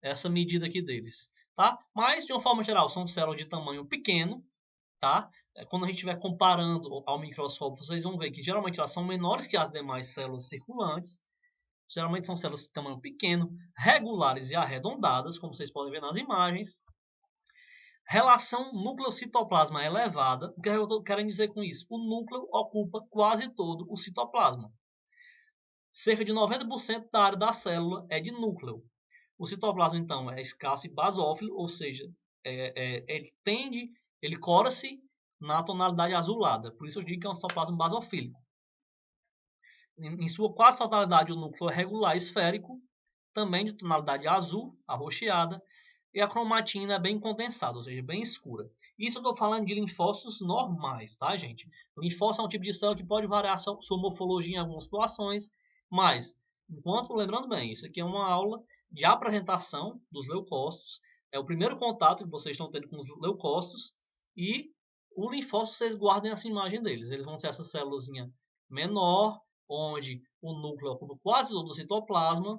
essa medida aqui deles, tá? Mas, de uma forma geral, são células de tamanho pequeno, tá? Quando a gente estiver comparando ao microscópio, vocês vão ver que geralmente elas são menores que as demais células circulantes. Geralmente são células de tamanho pequeno, regulares e arredondadas, como vocês podem ver nas imagens. Relação núcleo-citoplasma elevada. O que eu estou querendo dizer com isso? O núcleo ocupa quase todo o citoplasma. Cerca de 90% da área da célula é de núcleo. O citoplasma, então, é escasso e basófilo, ou seja, ele cora-se na tonalidade azulada. Por isso eu digo que é um citoplasma basofílico. Em sua quase totalidade, o núcleo é regular esférico, também de tonalidade azul, arroxeada, e a cromatina é bem condensada, ou seja, bem escura. Isso eu estou falando de linfócitos normais, tá, gente? O linfócito é um tipo de célula que pode variar sua morfologia em algumas situações, mas, lembrando bem, isso aqui é uma aula de apresentação dos leucócitos, é o primeiro contato que vocês estão tendo com os leucócitos, e o linfócito, vocês guardem essa imagem deles. Eles vão ser essa célulazinha menor, onde o núcleo ocupa quase todo o citoplasma,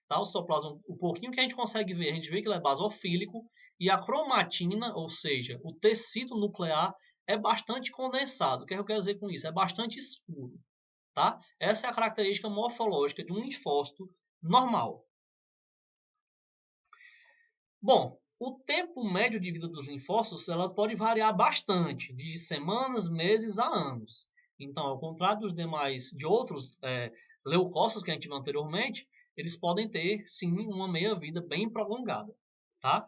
tá? O citoplasma, o pouquinho que a gente consegue ver, a gente vê que ele é basofílico, e a cromatina, ou seja, o tecido nuclear, é bastante condensado. O que eu quero dizer com isso? É bastante escuro. Tá? Essa é a característica morfológica de um linfócito normal. Bom, o tempo médio de vida dos linfócitos ela pode variar bastante, de semanas, meses a anos. Então, ao contrário de outros leucócitos que a gente viu anteriormente, eles podem ter, sim, uma meia-vida bem prolongada. Tá?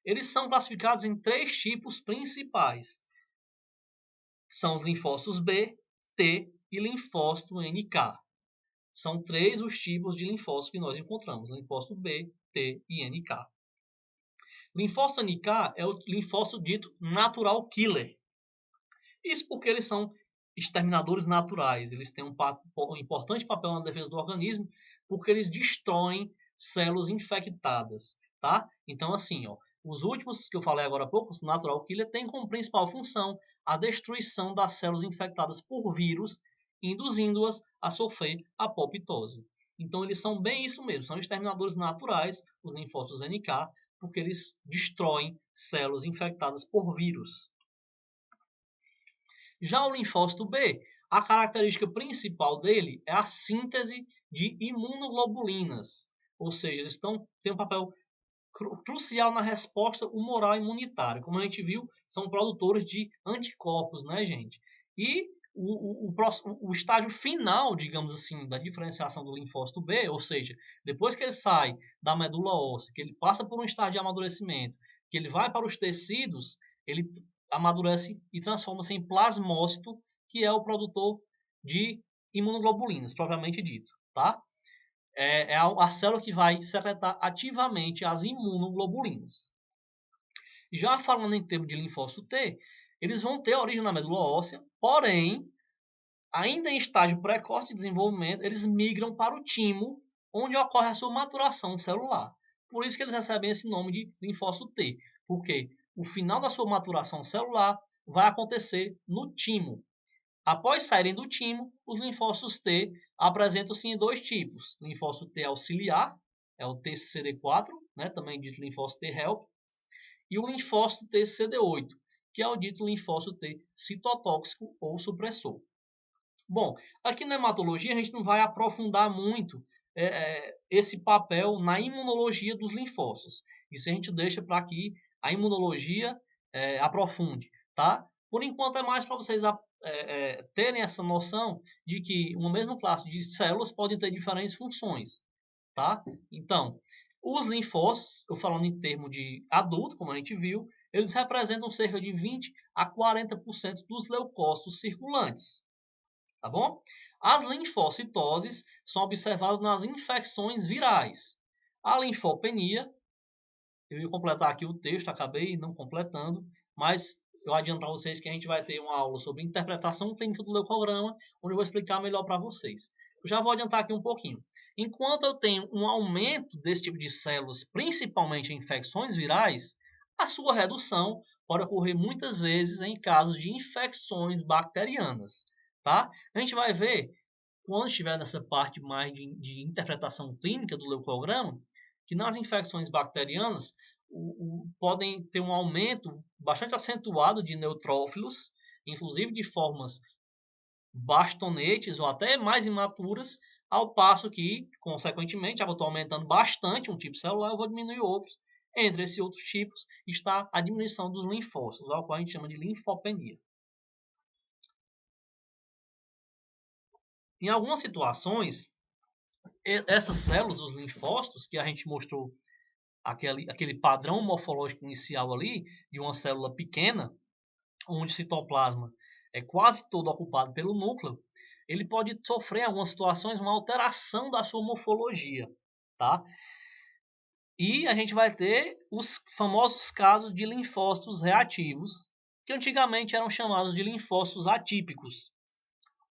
Eles são classificados em 3 tipos principais. São os linfócitos B, T e linfócito NK. São 3 os tipos de linfócitos que nós encontramos: linfócito B, T e NK. Linfócito NK é o linfócito dito natural killer. Isso porque eles são exterminadores naturais. Eles têm um importante papel na defesa do organismo, porque eles destroem células infectadas, tá? Então, assim, ó, os últimos que eu falei agora há pouco, o natural killer, tem como principal função a destruição das células infectadas por vírus, induzindo-as a sofrer apoptose. Então, eles são bem isso mesmo, são exterminadores naturais, os linfócitos NK, porque eles destroem células infectadas por vírus. Já o linfócito B, a característica principal dele é a síntese de imunoglobulinas, ou seja, eles têm um papel crucial na resposta humoral imunitária. Como a gente viu, são produtores de anticorpos, né, gente? E o estágio final, digamos assim, da diferenciação do linfócito B, ou seja, depois que ele sai da medula óssea, que ele passa por um estágio de amadurecimento, que ele vai para os tecidos, ele amadurece e transforma-se em plasmócito, que é o produtor de imunoglobulinas, propriamente dito, tá? É a célula que vai secretar ativamente as imunoglobulinas. Já falando em termos de linfócito T, eles vão ter origem na medula óssea, porém, ainda em estágio precoce de desenvolvimento, eles migram para o timo, onde ocorre a sua maturação celular. Por isso que eles recebem esse nome de linfócito T, porque o final da sua maturação celular vai acontecer no timo. Após saírem do timo, os linfócitos T apresentam-se em 2 tipos. Linfócito T auxiliar, é o TCD4, né, também dito linfócito T helper, e o linfócito TCD8, que é o dito linfócito T citotóxico ou supressor. Bom, aqui na hematologia a gente não vai aprofundar muito esse papel na imunologia dos linfócitos. Isso a gente deixa para que a imunologia aprofunde, tá? Por enquanto é mais para vocês terem essa noção de que uma mesma classe de células pode ter diferentes funções, tá? Então, os linfócitos, eu falando em termos de adulto, como a gente viu, eles representam cerca de 20 a 40% dos leucócitos circulantes. Tá bom? As linfocitoses são observadas nas infecções virais. A linfopenia, eu ia completar aqui o texto, acabei não completando, mas eu adianto para vocês que a gente vai ter uma aula sobre interpretação clínica do leucograma, onde eu vou explicar melhor para vocês. Eu já vou adiantar aqui um pouquinho. Enquanto eu tenho um aumento desse tipo de células, principalmente em infecções virais, a sua redução pode ocorrer muitas vezes em casos de infecções bacterianas. Tá? A gente vai ver, quando estiver nessa parte mais de interpretação clínica do leucograma, que nas infecções bacterianas podem ter um aumento bastante acentuado de neutrófilos, inclusive de formas bastonetes ou até mais imaturas, ao passo que, consequentemente, já vou estar aumentando bastante um tipo celular, eu vou diminuir outros. Entre esses outros tipos está a diminuição dos linfócitos, ao qual a gente chama de linfopenia. Em algumas situações, essas células, os linfócitos, que a gente mostrou aquele padrão morfológico inicial ali, de uma célula pequena, onde o citoplasma é quase todo ocupado pelo núcleo, ele pode sofrer em algumas situações uma alteração da sua morfologia, tá? E a gente vai ter os famosos casos de linfócitos reativos, que antigamente eram chamados de linfócitos atípicos.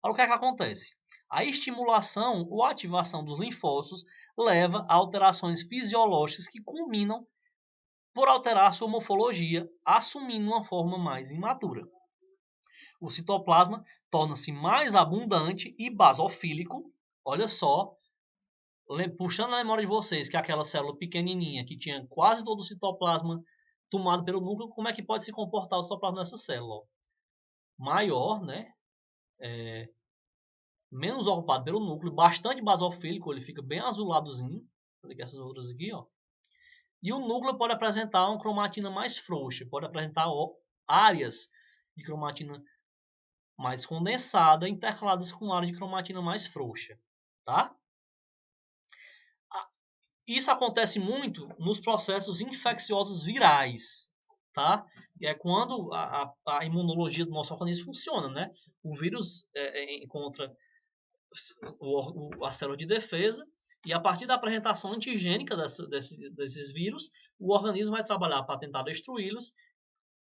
Olha o que é que acontece. A estimulação ou ativação dos linfócitos leva a alterações fisiológicas que culminam por alterar sua morfologia, assumindo uma forma mais imatura. O citoplasma torna-se mais abundante e basofílico. Olha só, puxando a memória de vocês, que é aquela célula pequenininha que tinha quase todo o citoplasma tomado pelo núcleo, como é que pode se comportar o citoplasma nessa célula? Maior, né? Menos ocupado pelo núcleo, bastante basofílico, ele fica bem azuladozinho, essas outras aqui, ó. E o núcleo pode apresentar uma cromatina mais frouxa, pode apresentar áreas de cromatina mais condensada intercaladas com área de cromatina mais frouxa, tá? Isso acontece muito nos processos infecciosos virais, tá? É quando a imunologia do nosso organismo funciona, né? O vírus encontra a célula de defesa e a partir da apresentação antigênica desses vírus, o organismo vai trabalhar para tentar destruí-los.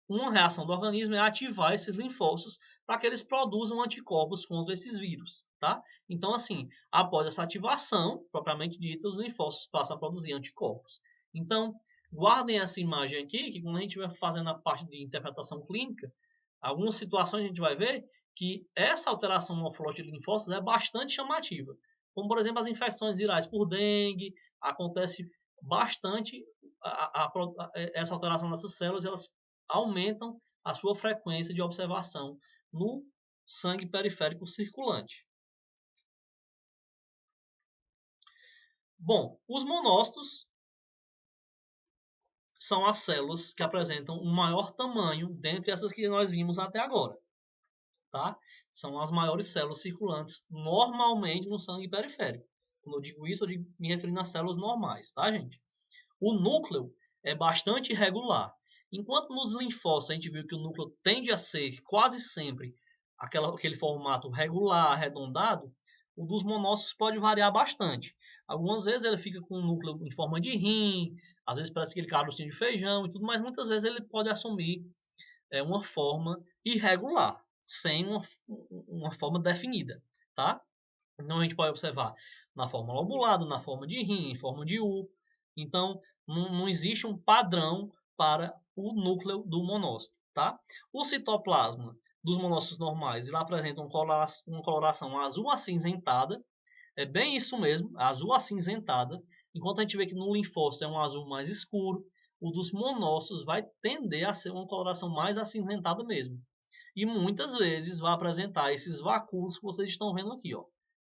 Uma reação do organismo é ativar esses linfócitos para que eles produzam anticorpos contra esses vírus, tá? Então, assim, após essa ativação, propriamente dita, os linfócitos passam a produzir anticorpos. Então, guardem essa imagem aqui, que quando a gente vai fazendo a parte de interpretação clínica, algumas situações a gente vai ver que essa alteração morfológica de linfócitos é bastante chamativa. Como, por exemplo, as infecções virais por dengue, acontece bastante essa alteração dessas células, elas aumentam a sua frequência de observação no sangue periférico circulante. Bom, os monócitos são as células que apresentam um maior tamanho dentre essas que nós vimos até agora. Tá? São as maiores células circulantes normalmente no sangue periférico. Quando eu digo isso, eu me referindo às células normais, tá, gente? O núcleo é bastante irregular. Enquanto nos linfócitos a gente viu que o núcleo tende a ser quase sempre aquele formato regular, arredondado, o dos monócitos pode variar bastante. Algumas vezes ele fica com um núcleo em forma de rim, às vezes parece aquele carocinho de feijão e tudo, mas muitas vezes ele pode assumir uma forma irregular, sem uma forma definida, tá? Então a gente pode observar na forma lobulada, na forma de rim, em forma de U. Então não existe um padrão para o núcleo do monócito, tá? O citoplasma dos monócitos normais ele apresenta uma coloração azul acinzentada, é bem isso mesmo, azul acinzentada, enquanto a gente vê que no linfócito é um azul mais escuro, o dos monócitos vai tender a ser uma coloração mais acinzentada mesmo. E muitas vezes vai apresentar esses vacúolos que vocês estão vendo aqui, ó.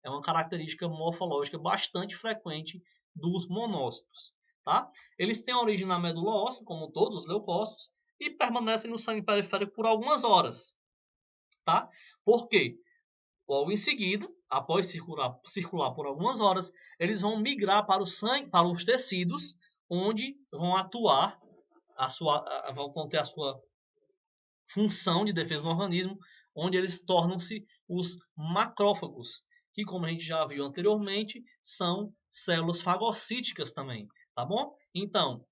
É uma característica morfológica bastante frequente dos monócitos, tá? Eles têm origem na medula óssea, como todos os leucócitos, e permanecem no sangue periférico por algumas horas, tá? Por quê? Logo em seguida, após circular por algumas horas, eles vão migrar para o sangue, para os tecidos, onde vão atuar vão ter a sua função de defesa no organismo, onde eles tornam-se os macrófagos, que, como a gente já viu anteriormente, são células fagocíticas também, tá bom? Então,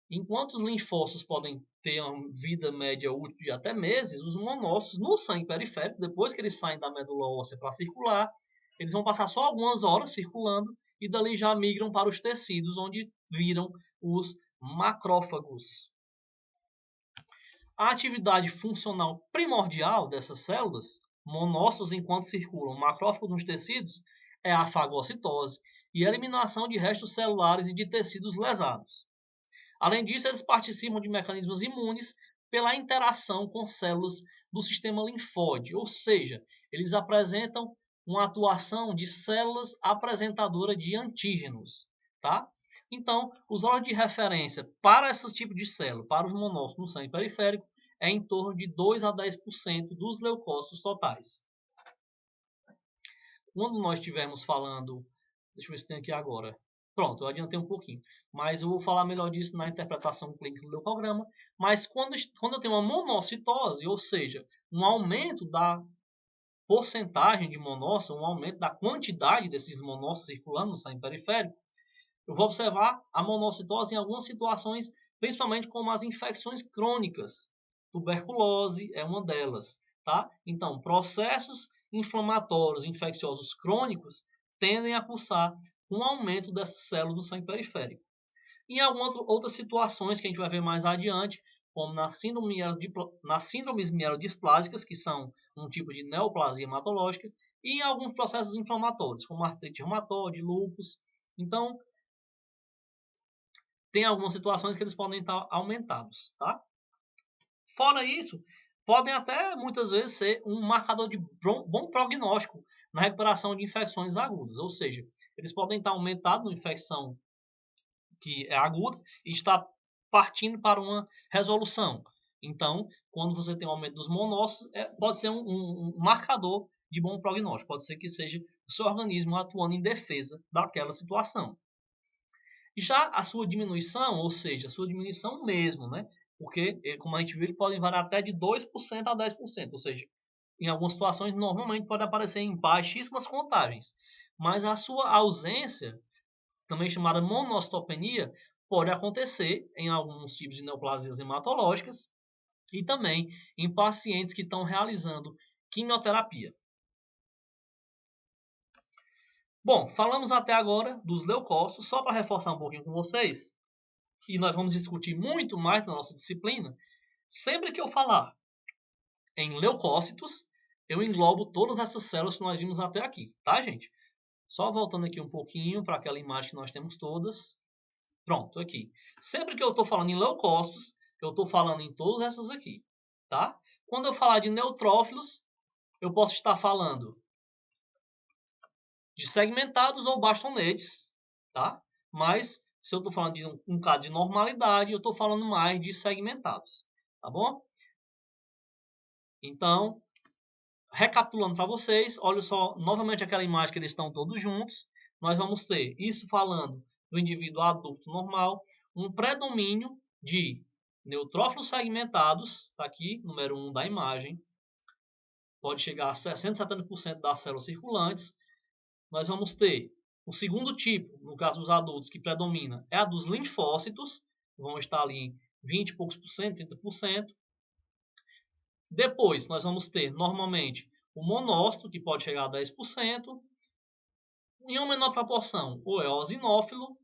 enquanto os linfócitos podem ter uma vida média útil de até meses, os monócitos no sangue periférico, depois que eles saem da medula óssea para circular, eles vão passar só algumas horas circulando e dali já migram para os tecidos, onde viram os macrófagos. A atividade funcional primordial dessas células, monócitos enquanto circulam, macrófagos nos tecidos, é a fagocitose e a eliminação de restos celulares e de tecidos lesados. Além disso, eles participam de mecanismos imunes pela interação com células do sistema linfóide, ou seja, eles apresentam uma atuação de células apresentadoras de antígenos. tá? Então, os valores de referência para esses tipos de célula, para os monócitos no sangue periférico, é em torno de 2 a 10% dos leucócitos totais. Quando nós estivermos falando, deixa eu ver se tem aqui agora. Pronto, eu adiantei um pouquinho, mas eu vou falar melhor disso na interpretação clínica do leucograma. Mas quando eu tenho uma monocitose, ou seja, um aumento da porcentagem de monócitos, um aumento da quantidade desses monócitos circulando no sangue periférico, eu vou observar a monocitose em algumas situações, principalmente como as infecções crônicas. Tuberculose é uma delas, tá? Então, processos inflamatórios infecciosos crônicos tendem a cursar um aumento dessas células do sangue periférico. Em algumas outras situações que a gente vai ver mais adiante, como nas síndromes mielodisplásicas, que são um tipo de neoplasia hematológica, e em alguns processos inflamatórios, como artrite reumatoide, lúpus. Então, tem algumas situações que eles podem estar aumentados, tá? Fora isso, podem até muitas vezes ser um marcador de bom prognóstico na recuperação de infecções agudas, ou seja, eles podem estar aumentados numa infecção que é aguda e está partindo para uma resolução. Então, quando você tem um aumento dos monócitos, pode ser um marcador de bom prognóstico, pode ser que seja o seu organismo atuando em defesa daquela situação. Já a sua diminuição, ou seja, a sua diminuição mesmo, né? Porque, como a gente viu, ele pode variar até de 2% a 10%, ou seja, em algumas situações normalmente pode aparecer em baixíssimas contagens, mas a sua ausência, também chamada monocitopenia, pode acontecer em alguns tipos de neoplasias hematológicas e também em pacientes que estão realizando quimioterapia. Bom, falamos até agora dos leucócitos, só para reforçar um pouquinho com vocês, e nós vamos discutir muito mais na nossa disciplina. Sempre que eu falar em leucócitos, eu englobo todas essas células que nós vimos até aqui, tá, gente? Só voltando aqui um pouquinho para aquela imagem que nós temos todas. Pronto, aqui. Sempre que eu estou falando em leucócitos, eu estou falando em todas essas aqui, tá? Quando eu falar de neutrófilos, eu posso estar falando de segmentados ou bastonetes, tá? Mas se eu estou falando de um caso de normalidade, eu estou falando mais de segmentados, tá bom? Então, recapitulando para vocês, olha só novamente aquela imagem que eles estão todos juntos. Nós vamos ter isso falando do indivíduo adulto normal, um predomínio de neutrófilos segmentados, está aqui, número 1 da imagem, pode chegar a 60, 70% das células circulantes. Nós vamos ter o segundo tipo, no caso dos adultos, que predomina, é a dos linfócitos, vão estar ali em 20 e poucos por cento, 30%. Depois, nós vamos ter, normalmente, o monócito, que pode chegar a 10%. Em uma menor proporção, o eosinófilo.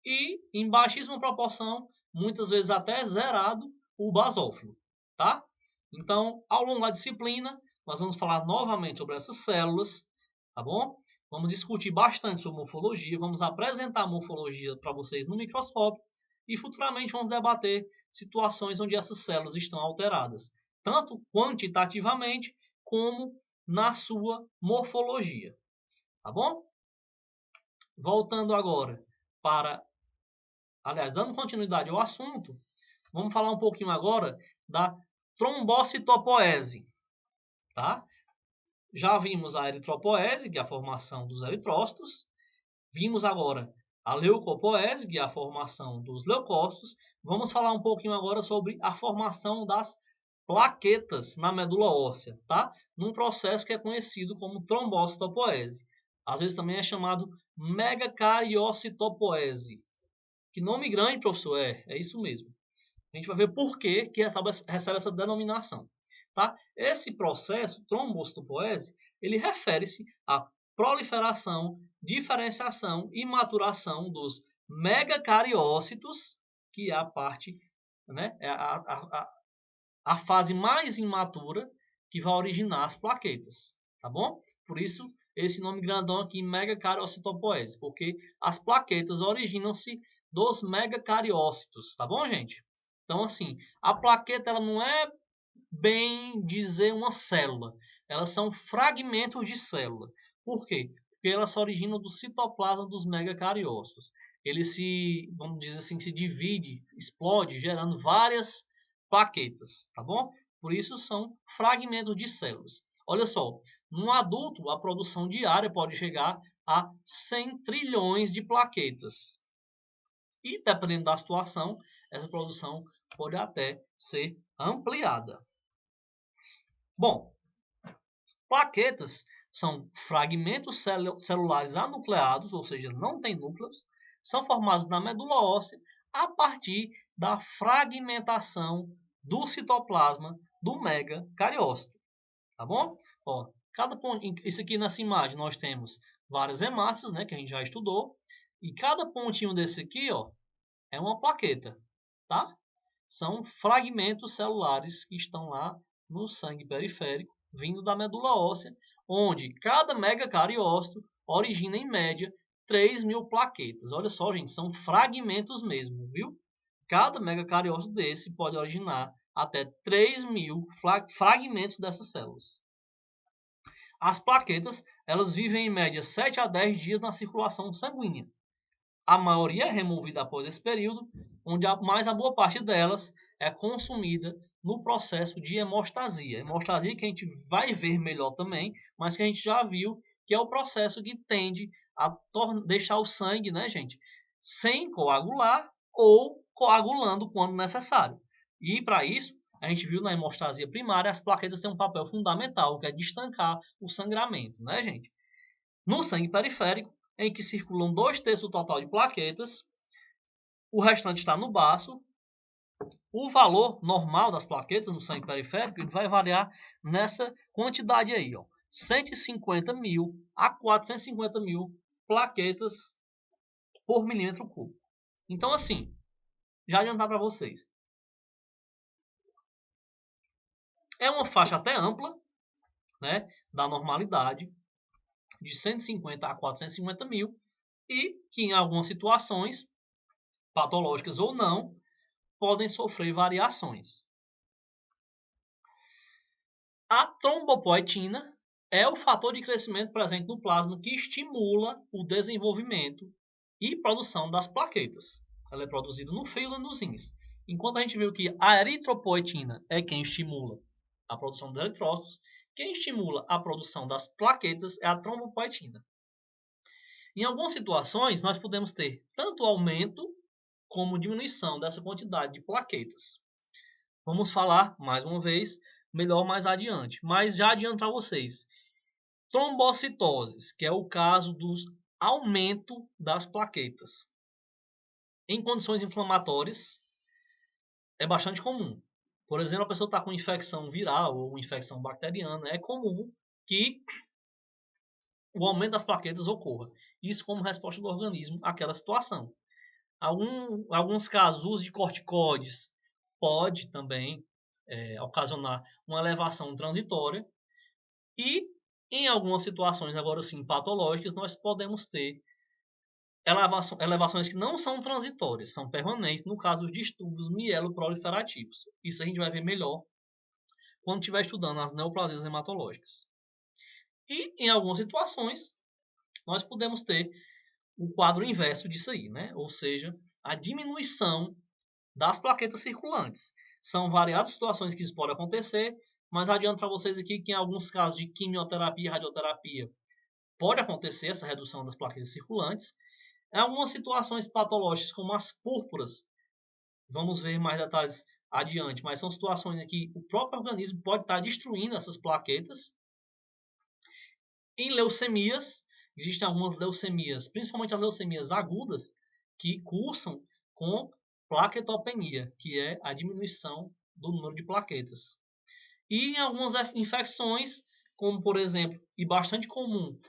E, em baixíssima proporção, muitas vezes até zerado, o basófilo. Tá? Então, ao longo da disciplina, nós vamos falar novamente sobre essas células. Tá bom? Vamos discutir bastante sobre morfologia. Vamos apresentar a morfologia para vocês no microscópio. E, futuramente, vamos debater situações onde essas células estão alteradas, tanto quantitativamente como na sua morfologia. Tá bom? Voltando agora para, aliás, dando continuidade ao assunto, vamos falar um pouquinho agora da trombocitopoese. Tá? Já vimos a eritropoese, que é a formação dos eritrócitos. Vimos agora a leucopoese, que é a formação dos leucócitos. Vamos falar um pouquinho agora sobre a formação das plaquetas na medula óssea, tá? Num processo que é conhecido como trombocitopoese. Às vezes também é chamado megacariocitopoese. Que nome grande, professor? É isso mesmo. A gente vai ver por que recebe essa denominação. Tá? Esse processo, trombocitopoese, ele refere-se à proliferação, diferenciação e maturação dos megacariócitos, que é a parte, né, é a fase mais imatura que vai originar as plaquetas, tá bom? Por isso, esse nome grandão aqui, megacariocitopoese, porque as plaquetas originam-se dos megacariócitos, tá bom, gente? Então, assim, a plaqueta ela não é bem dizer uma célula, elas são fragmentos de célula. Por quê? Porque elas se originam do citoplasma dos megacariócitos. ele se, vamos dizer assim, se divide, explode, gerando várias plaquetas, tá bom? Por isso são fragmentos de células. Olha só, no adulto a produção diária pode chegar a 100 trilhões de plaquetas. E dependendo da situação, essa produção pode até ser ampliada. Bom, plaquetas são fragmentos celulares anucleados, ou seja, não tem núcleos, são formados na medula óssea a partir da fragmentação do citoplasma do megacariócito, tá bom? Ó, cada ponto, isso aqui nessa imagem nós temos várias hemácias, né, que a gente já estudou, e cada pontinho desse aqui, ó, é uma plaqueta, tá? São fragmentos celulares que estão lá no sangue periférico, vindo da medula óssea, onde cada megacariócito origina, em média, 3.000 plaquetas. Olha só, gente, são fragmentos mesmo, viu? Cada megacariócito desse pode originar até 3.000 fragmentos dessas células. As plaquetas, elas vivem em média 7 a 10 dias na circulação sanguínea. A maioria é removida após esse período, onde a boa parte delas é consumida no processo de hemostasia. Hemostasia que a gente vai ver melhor também, mas que a gente já viu que é o processo que tende a deixar o sangue, né, gente, sem coagular ou coagulando quando necessário. E para isso, a gente viu na hemostasia primária, as plaquetas têm um papel fundamental, que é de estancar o sangramento, né, gente? No sangue periférico, em que circulam 2/3 do total de plaquetas, o restante está no baço. O valor normal das plaquetas no sangue periférico ele vai variar nessa quantidade aí, ó, 150.000 a 450.000 plaquetas por milímetro cúbico. Então, assim, já adiantar para vocês, é uma faixa até ampla, né, da normalidade, de 150 a 450 mil, e que em algumas situações, patológicas ou não, podem sofrer variações. A trombopoetina é o fator de crescimento presente no plasma que estimula o desenvolvimento e produção das plaquetas. Ela é produzida no fígado e nos rins. Enquanto a gente viu que a eritropoetina é quem estimula a produção dos eritrócitos, quem estimula a produção das plaquetas é a trombopoetina. Em algumas situações, nós podemos ter tanto aumento como diminuição dessa quantidade de plaquetas. Vamos falar, mais uma vez, melhor mais adiante. Mas já adianto para vocês. Trombocitoses, que é o caso do aumento das plaquetas. Em condições inflamatórias, é bastante comum. Por exemplo, a pessoa está com infecção viral ou infecção bacteriana. É comum que o aumento das plaquetas ocorra. Isso como resposta do organismo àquela situação. Alguns casos, o uso de corticoides pode também ocasionar uma elevação transitória. E em algumas situações, agora sim, patológicas, nós podemos ter elevações que não são transitórias, são permanentes, no caso dos distúrbios mieloproliferativos. Isso a gente vai ver melhor quando estiver estudando as neoplasias hematológicas. E em algumas situações, nós podemos ter o quadro inverso disso aí, né? Ou seja, a diminuição das plaquetas circulantes. São variadas situações que isso pode acontecer, mas adianto para vocês aqui que em alguns casos de quimioterapia e radioterapia pode acontecer essa redução das plaquetas circulantes. Em algumas situações patológicas, como as púrpuras, vamos ver mais detalhes adiante, mas são situações em que o próprio organismo pode estar destruindo essas plaquetas. Em leucemias, existem algumas leucemias, principalmente as leucemias agudas, que cursam com plaquetopenia, que é a diminuição do número de plaquetas. E em algumas infecções, como por exemplo, e bastante comum,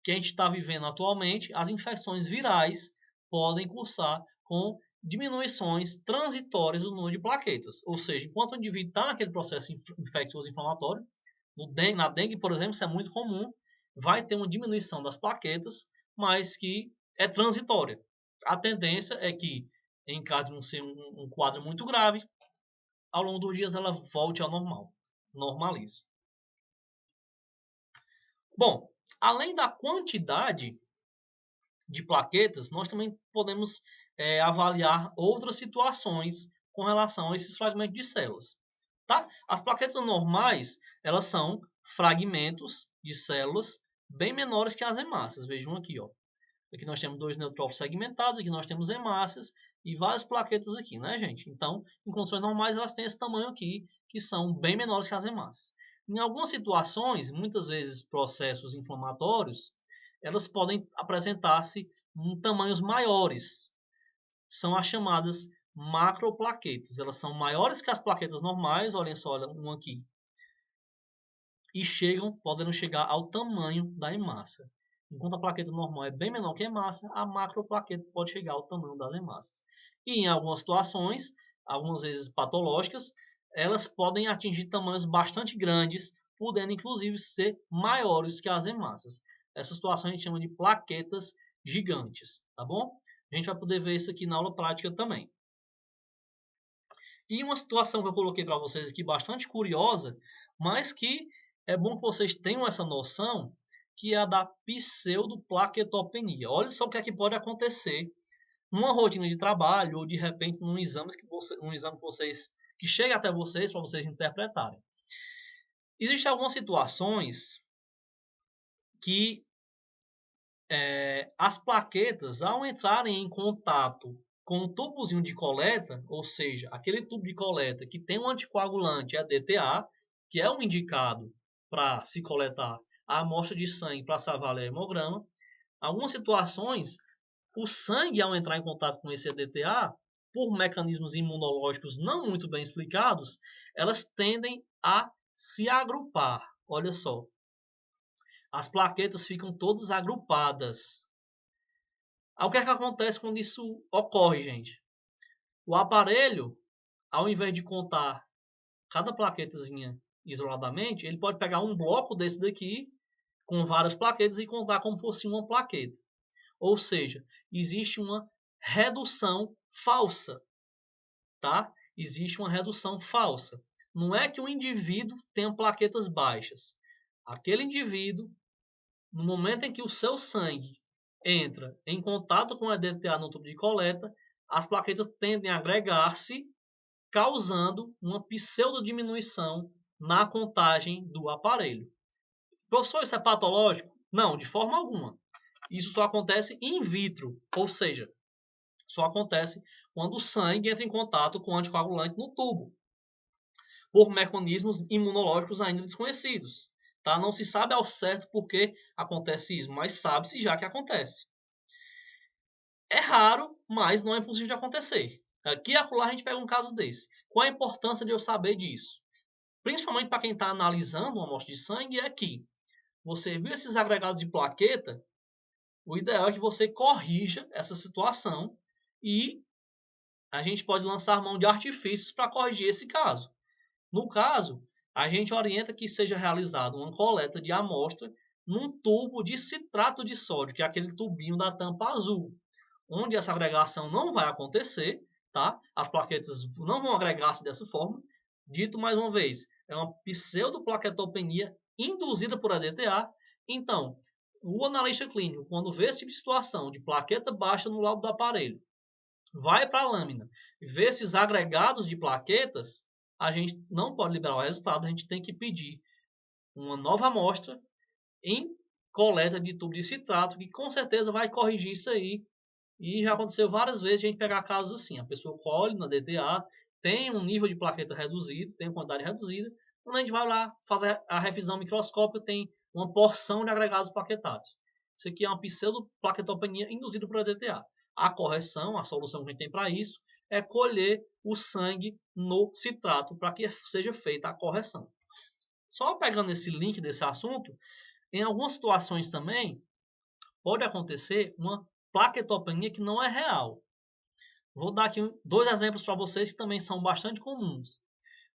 que a gente está vivendo atualmente, as infecções virais podem cursar com diminuições transitórias do número de plaquetas. Ou seja, enquanto o indivíduo está naquele processo infeccioso inflamatório, na dengue, por exemplo, isso é muito comum, vai ter uma diminuição das plaquetas, mas que é transitória. A tendência é que, em caso de não ser um quadro muito grave, ao longo dos dias ela volte ao normal, normalize. Bom, além da quantidade de plaquetas, nós também podemos avaliar outras situações com relação a esses fragmentos de células. Tá? As plaquetas normais, elas são fragmentos de células bem menores que as hemácias. Vejam aqui, ó. Aqui nós temos 2 neutrófilos segmentados, aqui nós temos hemácias e várias plaquetas aqui, né, gente? Então, em condições normais, elas têm esse tamanho aqui, que são bem menores que as hemácias. Em algumas situações, muitas vezes processos inflamatórios, elas podem apresentar-se em tamanhos maiores. São as chamadas macroplaquetas. Elas são maiores que as plaquetas normais, olhem só, olha um aqui. E podendo chegar ao tamanho da hemácia. Enquanto a plaqueta normal é bem menor que a hemácia, a macroplaqueta pode chegar ao tamanho das hemácias. E em algumas situações, algumas vezes patológicas, elas podem atingir tamanhos bastante grandes, podendo inclusive ser maiores que as hemácias. Essa situação a gente chama de plaquetas gigantes, tá bom? A gente vai poder ver isso aqui na aula prática também. E uma situação que eu coloquei para vocês aqui bastante curiosa, mas que é bom que vocês tenham essa noção, que é a da pseudoplaquetopenia. Olha só o que é que pode acontecer numa rotina de trabalho ou de repente num exame que chega até vocês para vocês interpretarem. Existem algumas situações que as plaquetas, ao entrarem em contato com o tubozinho de coleta, ou seja, aquele tubo de coleta que tem um anticoagulante, a DTA, que é o indicado para se coletar a amostra de sangue para salvar o hemograma. Algumas situações, o sangue, ao entrar em contato com esse EDTA, por mecanismos imunológicos não muito bem explicados, elas tendem a se agrupar. Olha só. As plaquetas ficam todas agrupadas. O que é que acontece quando isso ocorre, gente? O aparelho, ao invés de contar cada plaquetazinha isoladamente, ele pode pegar um bloco desse daqui com várias plaquetas e contar como fosse uma plaqueta. Ou seja, existe uma redução falsa, tá? Existe uma redução falsa. Não é que o indivíduo tenha plaquetas baixas. Aquele indivíduo, no momento em que o seu sangue entra em contato com a DTA no tubo de coleta, as plaquetas tendem a agregar-se, causando uma pseudodiminuição na contagem do aparelho. Professor, isso é patológico? Não, de forma alguma. Isso só acontece in vitro, ou seja, só acontece quando o sangue entra em contato com o anticoagulante no tubo, por mecanismos imunológicos ainda desconhecidos. Tá? Não se sabe ao certo por que acontece isso, mas sabe-se já que acontece. É raro, mas não é impossível de acontecer. Aqui e acolá a gente pega um caso desse. Qual a importância de eu saber disso? Principalmente para quem está analisando uma amostra de sangue, é que você viu esses agregados de plaqueta, o ideal é que você corrija essa situação e a gente pode lançar mão de artifícios para corrigir esse caso. No caso, a gente orienta que seja realizada uma coleta de amostra num tubo de citrato de sódio, que é aquele tubinho da tampa azul, onde essa agregação não vai acontecer, tá? As plaquetas não vão agregar-se dessa forma. Dito mais uma vez, é uma pseudoplaquetopenia induzida por ADTA. Então, o analista clínico, quando vê esse tipo de situação de plaqueta baixa no laudo do aparelho, vai para a lâmina e vê esses agregados de plaquetas, a gente não pode liberar o resultado, a gente tem que pedir uma nova amostra em coleta de tubo de citrato, que com certeza vai corrigir isso aí. E já aconteceu várias vezes a gente pegar casos assim, a pessoa colhe na DTA, tem um nível de plaqueta reduzido, tem uma quantidade reduzida, quando a gente vai lá fazer a revisão microscópica, tem uma porção de agregados plaquetários. Isso aqui é uma pseudoplaquetopenia induzida por DTA. A correção, a solução que a gente tem para isso, é colher o sangue no citrato para que seja feita a correção. Só pegando esse link desse assunto, em algumas situações também pode acontecer uma plaquetopenia que não é real. Vou dar aqui 2 exemplos para vocês que também são bastante comuns.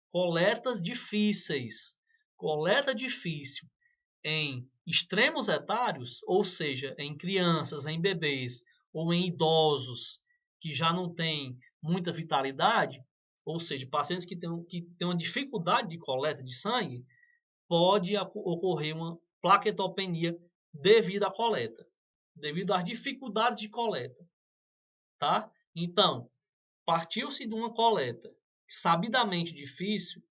Coletas difíceis. Coleta difícil em extremos etários, ou seja, em crianças, em bebês ou em idosos que já não têm muita vitalidade, ou seja, pacientes que têm uma dificuldade de coleta de sangue, pode ocorrer uma plaquetopenia devido à coleta. devido às dificuldades de coleta, tá? Então, partiu-se de uma coleta sabidamente difícil,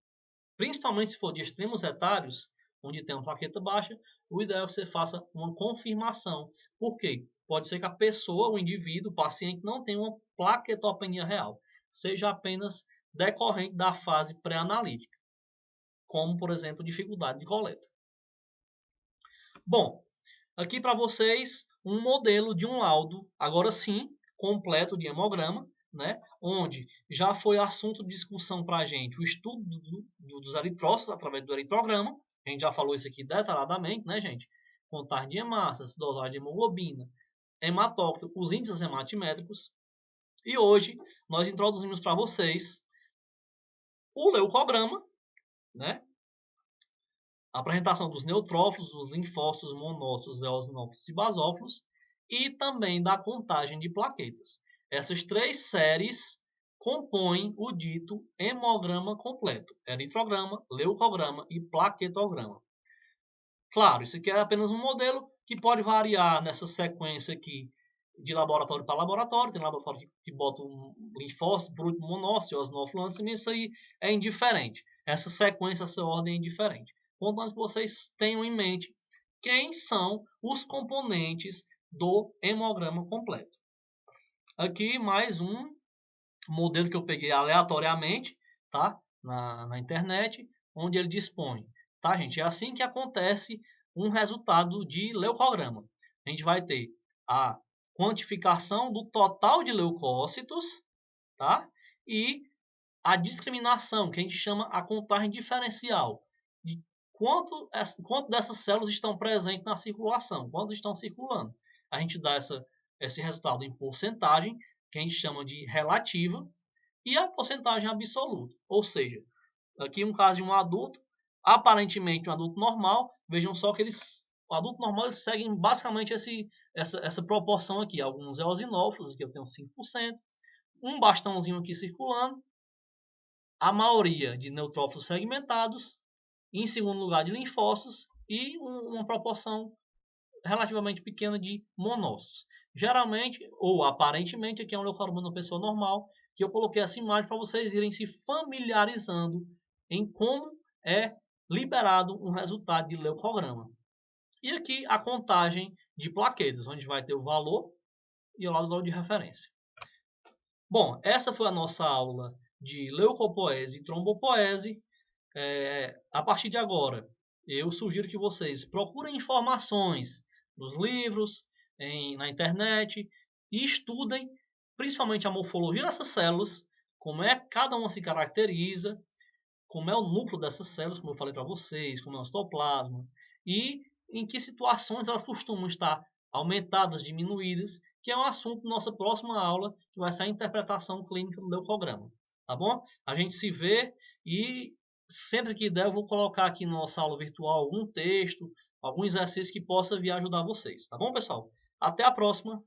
principalmente se for de extremos etários, onde tem uma plaqueta baixa, o ideal é que você faça uma confirmação. Por quê? Pode ser que a pessoa, o indivíduo, o paciente, não tenha uma plaquetopenia real, seja apenas decorrente da fase pré-analítica, como, por exemplo, dificuldade de coleta. Bom, aqui para vocês um modelo de um laudo, agora sim, completo de hemograma, né? Onde já foi assunto de discussão para a gente o estudo dos eritrócitos através do eritrograma. A gente já falou isso aqui detalhadamente, né, gente? Contagem de hemácias, dosagem de hemoglobina, hematócrito, os índices hematimétricos. E hoje nós introduzimos para vocês o leucograma, né? A apresentação dos neutrófilos, dos linfócitos, monócitos, eosinófilos e basófilos, e também da contagem de plaquetas. Essas três séries compõem o dito hemograma completo: eritrograma, leucograma e plaquetograma. Claro, isso aqui é apenas um modelo que pode variar nessa sequência aqui de laboratório para laboratório. Tem laboratório que bota um linfócito, por último monócito, eosinófilo antes, e isso aí é indiferente. Essa sequência, essa ordem é indiferente. Contanto que vocês tenham em mente quem são os componentes do hemograma completo. Aqui mais um modelo que eu peguei aleatoriamente, tá? Na internet, onde ele dispõe. Tá, gente? É assim que acontece um resultado de leucograma. A gente vai ter a quantificação do total de leucócitos, tá? E a discriminação, que a gente chama a contagem diferencial, de quanto dessas células estão presentes na circulação, quantas estão circulando. A gente dá esse resultado em porcentagem, que a gente chama de relativa, e a porcentagem absoluta. Ou seja, aqui um caso de um adulto, aparentemente um adulto normal, vejam só que o adulto normal eles seguem basicamente essa proporção aqui. Alguns eosinófilos, que eu tenho 5%, um bastãozinho aqui circulando, a maioria de neutrófilos segmentados, em segundo lugar de linfócitos e uma proporção relativamente pequena de monócitos. Geralmente, ou aparentemente, aqui é um leucograma de uma pessoa normal, que eu coloquei essa imagem para vocês irem se familiarizando em como é liberado um resultado de leucograma. E aqui a contagem de plaquetas, onde vai ter o valor e o valor de referência. Bom, essa foi a nossa aula de leucopoese e trombopoese. A partir de agora, eu sugiro que vocês procurem informações nos livros, na internet, e estudem principalmente a morfologia dessas células, como é que cada uma se caracteriza, como é o núcleo dessas células, como eu falei para vocês, como é o citoplasma, e em que situações elas costumam estar aumentadas, diminuídas, que é um assunto da nossa próxima aula, que vai ser a interpretação clínica do leucograma. Tá bom? A gente se vê e sempre que der eu vou colocar aqui na nossa aula virtual algum texto, algum exercício que possa vir ajudar vocês. Tá bom, pessoal? Até a próxima!